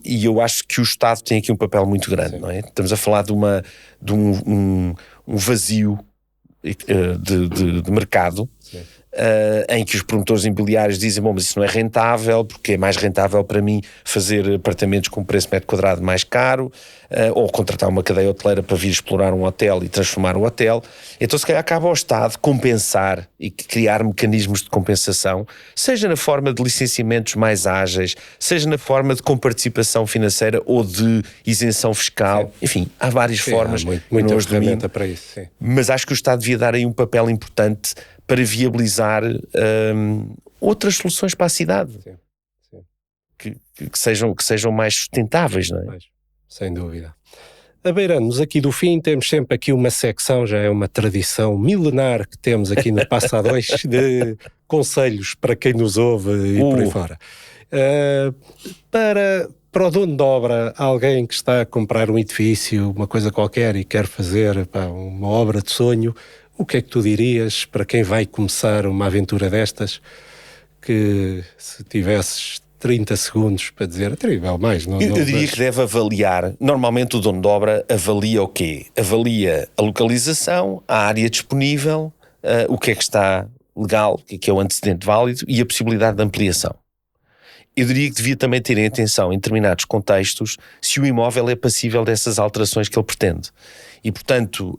E eu acho que o Estado tem aqui um papel muito grande, não é? Estamos a falar de um vazio de mercado, em que os promotores imobiliários dizem, bom, mas isso não é rentável, porque é mais rentável para mim fazer apartamentos com preço metro quadrado mais caro, ou contratar uma cadeia hoteleira para vir explorar um hotel e transformar o hotel. Então se calhar cabe ao Estado compensar e criar mecanismos de compensação, seja na forma de licenciamentos mais ágeis, seja na forma de comparticipação financeira ou de isenção fiscal. Enfim, há várias formas. Há muita ferramenta para isso. Sim. Mas acho que o Estado devia dar aí um papel importante para viabilizar outras soluções para a cidade. Sim. Que sejam mais sustentáveis, não é? Sem dúvida. A beirando-nos aqui do fim, temos sempre aqui uma secção, já é uma tradição milenar que temos aqui no Passa 2, de conselhos para quem nos ouve e por aí fora. Para o dono de obra, alguém que está a comprar um edifício, uma coisa qualquer, e quer fazer uma obra de sonho, o que é que tu dirias para quem vai começar uma aventura destas, que se tivesses 30 segundos para dizer, até mais, não? Eu diria que deve avaliar, normalmente o dono de obra avalia o quê? Avalia a localização, a área disponível, o que é que está legal, o que é o antecedente válido e a possibilidade de ampliação. Eu diria que devia também ter em atenção, em determinados contextos, se o imóvel é passível dessas alterações que ele pretende. E, portanto,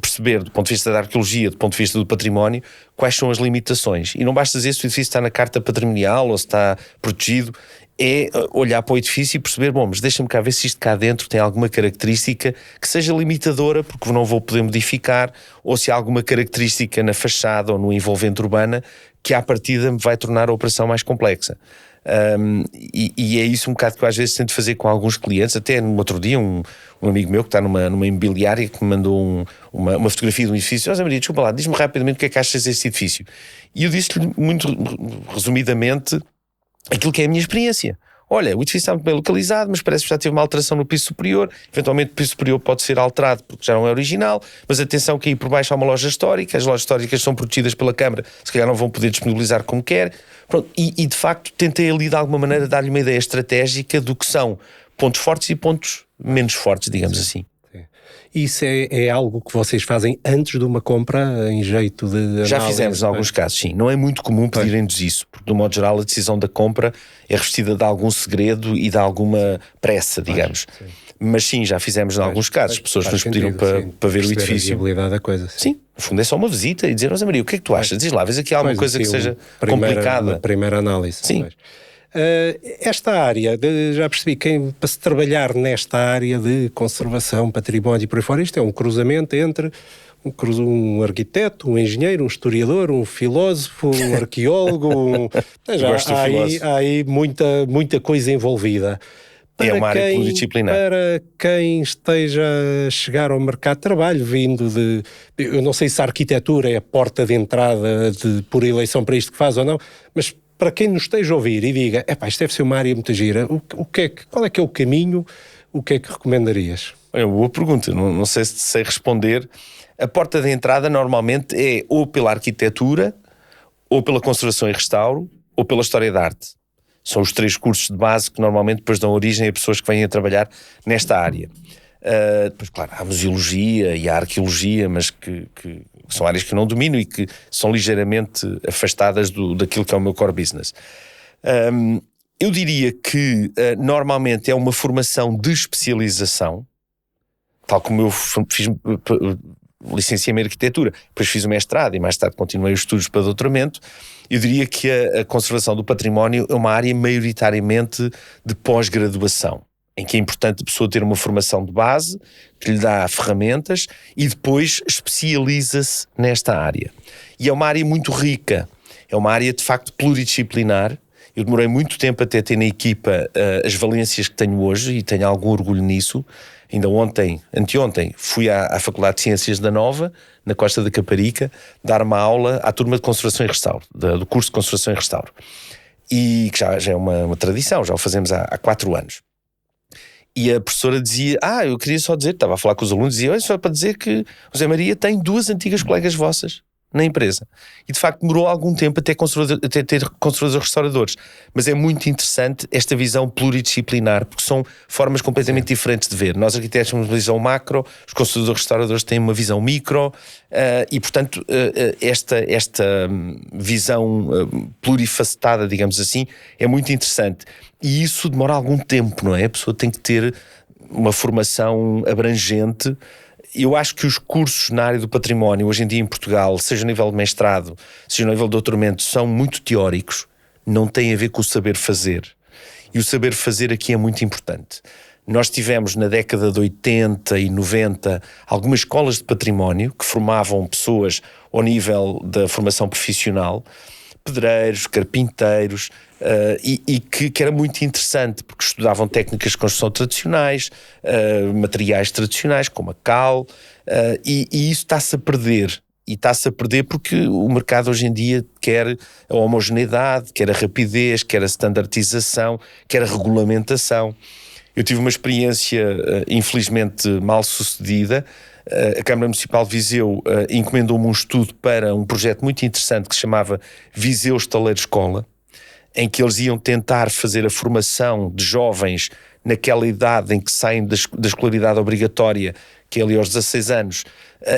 perceber do ponto de vista da arqueologia, do ponto de vista do património, quais são as limitações. E não basta dizer se o edifício está na carta patrimonial ou se está protegido, é olhar para o edifício e perceber, bom, mas deixa-me cá ver se isto cá dentro tem alguma característica que seja limitadora, porque não vou poder modificar, ou se há alguma característica na fachada ou no envolvente urbana que à partida me vai tornar a operação mais complexa. E é isso um bocado que eu às vezes tento fazer com alguns clientes. Até no outro dia um amigo meu que está numa imobiliária que me mandou uma fotografia de um edifício. José Maria, desculpa lá, diz-me rapidamente o que é que achas deste edifício. E eu disse-lhe muito resumidamente aquilo que é a minha experiência. Olha, o edifício está muito bem localizado, mas parece que já teve uma alteração no piso superior. Eventualmente o piso superior pode ser alterado porque já não é original, mas atenção que aí por baixo há uma loja histórica. As lojas históricas são protegidas pela Câmara, se calhar não vão poder disponibilizar como quer. Pronto, e de facto tentei ali de alguma maneira dar-lhe uma ideia estratégica do que são pontos fortes e pontos menos fortes, digamos assim. Isso é algo que vocês fazem antes de uma compra, em jeito de análise? Já fizemos em alguns casos, sim. Não é muito comum pedirem-nos isso, porque, de modo geral, a decisão da compra é revestida de algum segredo e de alguma pressa, digamos. Sim. Mas sim, já fizemos em alguns casos. Pessoas nos pediram para ver o edifício. A viabilidade da coisa. Sim, no fundo é só uma visita e dizer, José Maria, o que é que tu achas? Diz lá, vês aqui alguma coisa que seja complicada. Uma primeira análise. Sim. Esta área, já percebi, para se trabalhar nesta área de conservação, património e por aí fora, isto é um cruzamento entre um arquiteto, um engenheiro, um historiador, um filósofo, um arqueólogo. Há aí muita coisa envolvida. É uma área pluridisciplinar. Para quem esteja a chegar ao mercado de trabalho, vindo de... Eu não sei se a arquitetura é a porta de entrada por eleição para isto que faz ou não, mas para quem nos esteja a ouvir e diga, isto deve ser uma área muito gira, qual é que é o caminho, o que é que recomendarias? É uma boa pergunta, não sei se sei responder. A porta de entrada normalmente é ou pela arquitetura, ou pela conservação e restauro, ou pela história da arte. São os 3 cursos de base que normalmente depois dão origem a pessoas que vêm a trabalhar nesta área. Depois, claro, há a museologia e a arqueologia, mas que são áreas que eu não domino e que são ligeiramente afastadas daquilo que é o meu core business. Eu diria que normalmente é uma formação de especialização, tal como eu licenciei-me em arquitetura, depois fiz o mestrado e mais tarde continuei os estudos para doutoramento. Eu diria que a conservação do património é uma área maioritariamente de pós-graduação, em que é importante a pessoa ter uma formação de base, que lhe dá ferramentas e depois especializa-se nesta área. E é uma área muito rica, é uma área de facto pluridisciplinar. Eu demorei muito tempo até ter na equipa as valências que tenho hoje e tenho algum orgulho nisso. Ainda anteontem, fui à Faculdade de Ciências da Nova, na Costa da Caparica, dar uma aula à turma de Conservação e Restauro, do curso de Conservação e Restauro. E que já é uma tradição, já o fazemos há 4 anos. E a professora dizia, eu queria só dizer, estava a falar com os alunos, dizia, só para dizer que o José Maria tem 2 antigas colegas vossas na empresa. E de facto demorou algum tempo até ter conservadores restauradores. Mas é muito interessante esta visão pluridisciplinar, porque são formas completamente diferentes de ver. Nós arquitetos temos uma visão macro, os conservadores restauradores têm uma visão micro, e portanto esta visão plurifacetada, digamos assim, é muito interessante. E isso demora algum tempo, não é? A pessoa tem que ter uma formação abrangente. Eu acho que os cursos na área do património, hoje em dia em Portugal, seja no nível de mestrado, seja no nível de doutoramento, são muito teóricos, não têm a ver com o saber fazer. E o saber fazer aqui é muito importante. Nós tivemos na década de 80 e 90 algumas escolas de património que formavam pessoas ao nível da formação profissional, pedreiros, carpinteiros, e que era muito interessante, porque estudavam técnicas de construção tradicionais, materiais tradicionais, como a cal, e isso está-se a perder. E está-se a perder porque o mercado hoje em dia quer a homogeneidade, quer a rapidez, quer a standardização, quer a regulamentação. Eu tive uma experiência, infelizmente, mal sucedida. A Câmara Municipal de Viseu encomendou-me um estudo para um projeto muito interessante que se chamava Viseu Estaleiro Escola, em que eles iam tentar fazer a formação de jovens naquela idade em que saem da escolaridade obrigatória, que é ali aos 16 anos,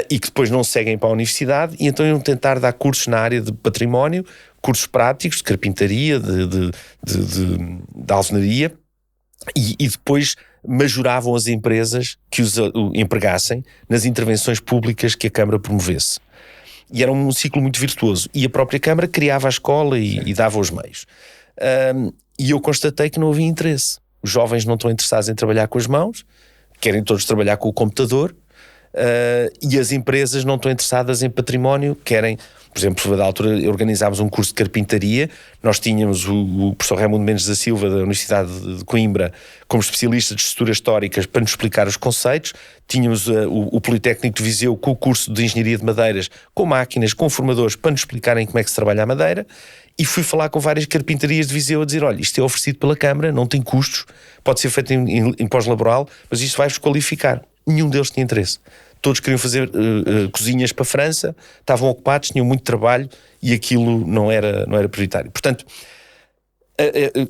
e que depois não seguem para a universidade, e então iam tentar dar cursos na área de património, cursos práticos, de carpintaria, de alvenaria, e depois majoravam as empresas que os empregassem nas intervenções públicas que a Câmara promovesse. E era um ciclo muito virtuoso. E a própria Câmara criava a escola e dava os meios. E eu constatei que não havia interesse. Os jovens não estão interessados em trabalhar com as mãos, querem todos trabalhar com o computador, e as empresas não estão interessadas em património, querem Por exemplo, da altura organizámos um curso de carpintaria, nós tínhamos o professor Raimundo Mendes da Silva da Universidade de Coimbra como especialista de estruturas históricas para nos explicar os conceitos, tínhamos o Politécnico de Viseu com o curso de Engenharia de Madeiras, com máquinas, com formadores para nos explicarem como é que se trabalha a madeira, e fui falar com várias carpintarias de Viseu a dizer, olha, isto é oferecido pela Câmara, não tem custos, pode ser feito em pós-laboral, mas isto vai-vos qualificar. Nenhum deles tinha interesse. Todos queriam fazer cozinhas para a França, estavam ocupados, tinham muito trabalho e aquilo não era prioritário. Portanto,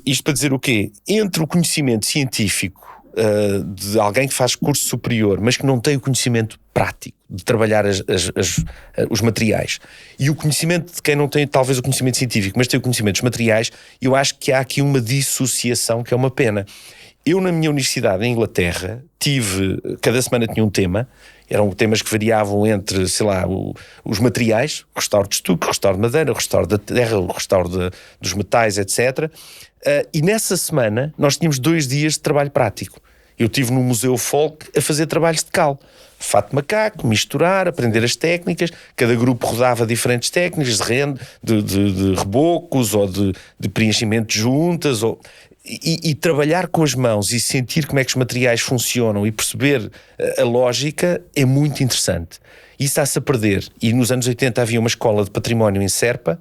isto para dizer o quê? Entre o conhecimento científico de alguém que faz curso superior, mas que não tem o conhecimento prático de trabalhar os materiais, e o conhecimento de quem não tem talvez o conhecimento científico, mas tem o conhecimento dos materiais, eu acho que há aqui uma dissociação que é uma pena. Eu, na minha universidade em Inglaterra, cada semana tinha um tema, eram temas que variavam entre, sei lá, os materiais, o restauro de estuque, o restauro de madeira, o restauro da terra, o restauro dos metais, etc. E nessa semana nós tínhamos 2 dias de trabalho prático. Eu estive no Museu Folk a fazer trabalhos de cal. Fato de macaco, misturar, aprender as técnicas. Cada grupo rodava diferentes técnicas de rebocos ou de preenchimento de juntas. E trabalhar com as mãos e sentir como é que os materiais funcionam e perceber a lógica é muito interessante. Isso está-se a perder. E nos anos 80 havia uma escola de património em Serpa,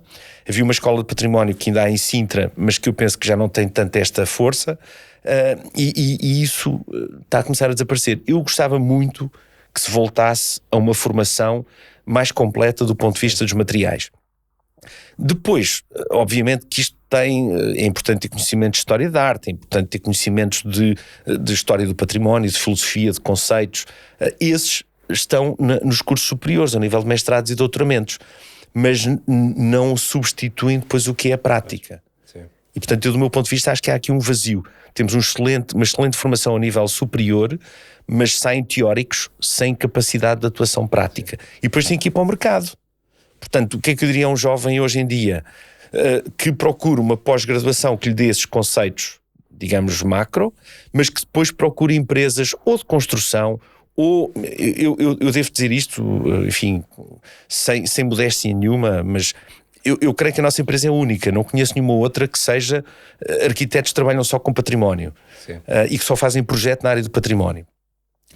havia uma escola de património que ainda há em Sintra, mas que eu penso que já não tem tanta esta força, e isso está a começar a desaparecer. Eu gostava muito que se voltasse a uma formação mais completa do ponto de vista dos materiais. Depois, obviamente que isto é importante ter conhecimento de história da arte, é importante ter conhecimentos de história do património, de filosofia, de conceitos. Esses estão nos cursos superiores, ao nível de mestrados e doutoramentos, mas não substituem depois o que é a prática. Sim. E portanto, eu, do meu ponto de vista, acho que há aqui um vazio. Temos uma excelente formação ao nível superior, mas sem teóricos, sem capacidade de atuação prática. E depois tem que ir para o mercado. Portanto, o que é que eu diria a um jovem hoje em dia que procura uma pós-graduação que lhe dê esses conceitos, digamos, macro, mas que depois procure empresas ou de construção, ou, eu devo dizer isto, enfim, sem modéstia nenhuma, mas eu creio que a nossa empresa é única, não conheço nenhuma outra que seja arquitetos que trabalham só com património e que só fazem projeto na área do património.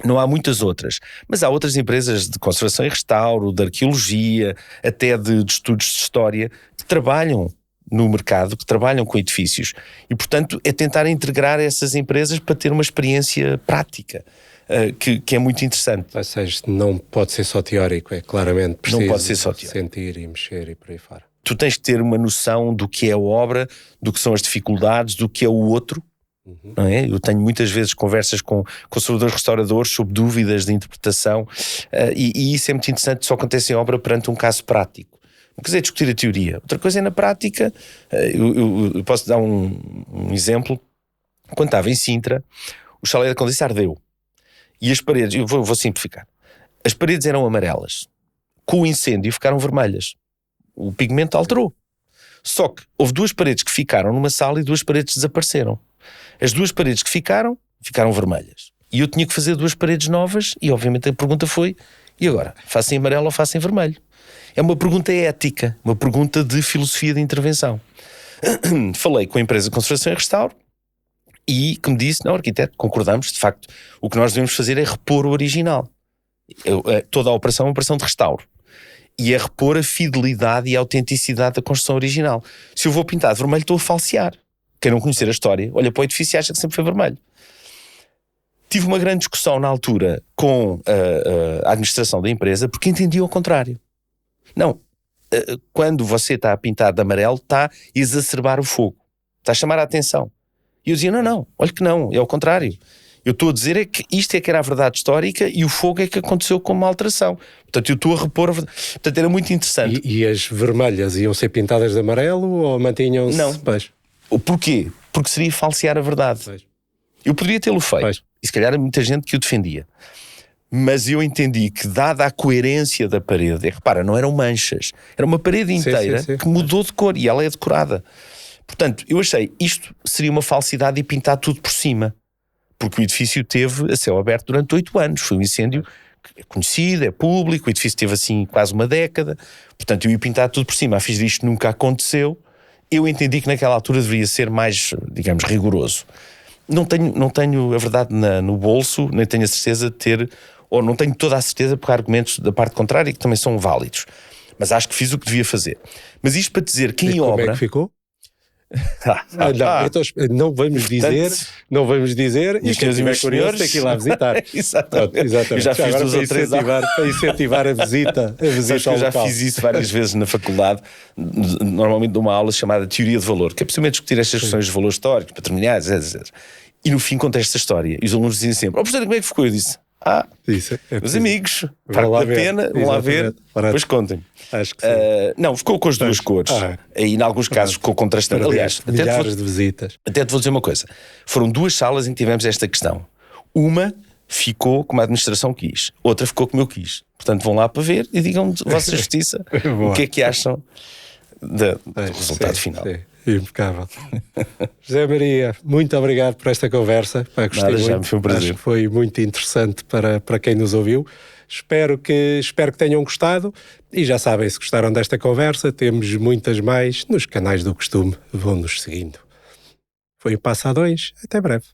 Não há muitas outras, mas há outras empresas de conservação e restauro, de arqueologia, até de estudos de história, que trabalham no mercado, que trabalham com edifícios. E, portanto, é tentar integrar essas empresas para ter uma experiência prática, que é muito interessante. Ou seja, não pode ser só teórico, é claramente preciso não pode ser só teórico. Sentir e mexer e por aí fora. Tu tens que ter uma noção do que é a obra, do que são as dificuldades, do que é o outro. Não é? Eu tenho muitas vezes conversas com conservadores restauradores sobre dúvidas de interpretação, e isso é muito interessante, só acontece em obra perante um caso prático. Não quer dizer discutir a teoria. Outra coisa é na prática. Eu posso dar um exemplo. Quando estava em Sintra, o chalé da Condessa ardeu. E as paredes, eu vou simplificar, as paredes eram amarelas. Com o incêndio ficaram vermelhas. O pigmento alterou. Só que houve 2 paredes que ficaram numa sala e 2 paredes desapareceram. As 2 paredes que ficaram vermelhas. E eu tinha que fazer 2 paredes novas e obviamente a pergunta foi, e agora? Faço em amarelo ou faço em vermelho? É uma pergunta ética, uma pergunta de filosofia de intervenção. Falei com a empresa de conservação e restauro e que me disse, não, arquiteto, concordamos, de facto, o que nós devemos fazer é repor o original. Toda a operação é uma operação de restauro. E é repor a fidelidade e a autenticidade da construção original. Se eu vou pintar de vermelho, estou a falsear. Quem não conhecer a história, olha para o edifício e acha que sempre foi vermelho. Tive uma grande discussão na altura com a administração da empresa, porque entendia o contrário. Não, quando você está a pintar de amarelo, está a exacerbar o fogo, está a chamar a atenção. E eu dizia, não, olha que não, é o contrário. Eu estou a dizer é que isto é que era a verdade histórica e o fogo é que aconteceu com uma alteração. Portanto, eu estou a repor a verdade. Portanto, era muito interessante. E as vermelhas iam ser pintadas de amarelo ou mantinham-se? Não. Pois. Porquê? Porque seria falsear a verdade. Pois. Eu poderia tê-lo feito. Pois. E se calhar há muita gente que o defendia. Mas eu entendi que, dada a coerência da parede, repara, não eram manchas, era uma parede inteira que mudou de cor e ela é decorada. Portanto, eu achei isto seria uma falsidade e pintar tudo por cima. Porque o edifício teve a céu aberto durante 8 anos. Foi um incêndio é conhecido, é público, o edifício teve assim quase uma década, portanto eu ia pintar tudo por cima. A fiz disto nunca aconteceu. Eu entendi que naquela altura deveria ser mais, digamos, rigoroso. Não tenho a verdade no bolso, nem tenho a certeza de ter, ou não tenho toda a certeza por argumentos da parte contrária que também são válidos. Mas acho que fiz o que devia fazer. Mas isto para dizer que em obra... Como é que ficou? Não vamos dizer, e quem estiver curioso tem que ir lá visitar. Exatamente. Eu já fiz 2 ou 3 para incentivar a visita Sabes que eu já fiz isso várias vezes na faculdade, normalmente dou uma aula chamada Teoria de Valor, que é precisamente discutir estas questões de valor histórico, patrimoniais, etc. E no fim conta esta história, e os alunos dizem sempre: professor, como é que ficou? Eu disse: meus amigos, vale a pena, vão lá ver, depois contem. Acho que sim. Não, ficou com as duas cores. E em alguns casos ficou contrastante. Aliás, milhares de visitas. Até te vou dizer uma coisa. Foram 2 salas em que tivemos esta questão. Uma ficou como a administração quis, outra ficou como eu quis. Portanto, vão lá para ver e digam-me, Vossa Justiça, o que é que acham do resultado final. Sim. Impecável. José Maria, muito obrigado por esta conversa. Gostei muito. Foi um prazer. Acho que foi muito interessante para quem nos ouviu. Espero que tenham gostado e já sabem, se gostaram desta conversa, temos muitas mais nos canais do costume. Vão-nos seguindo. Foi o Passa a 2. Até breve.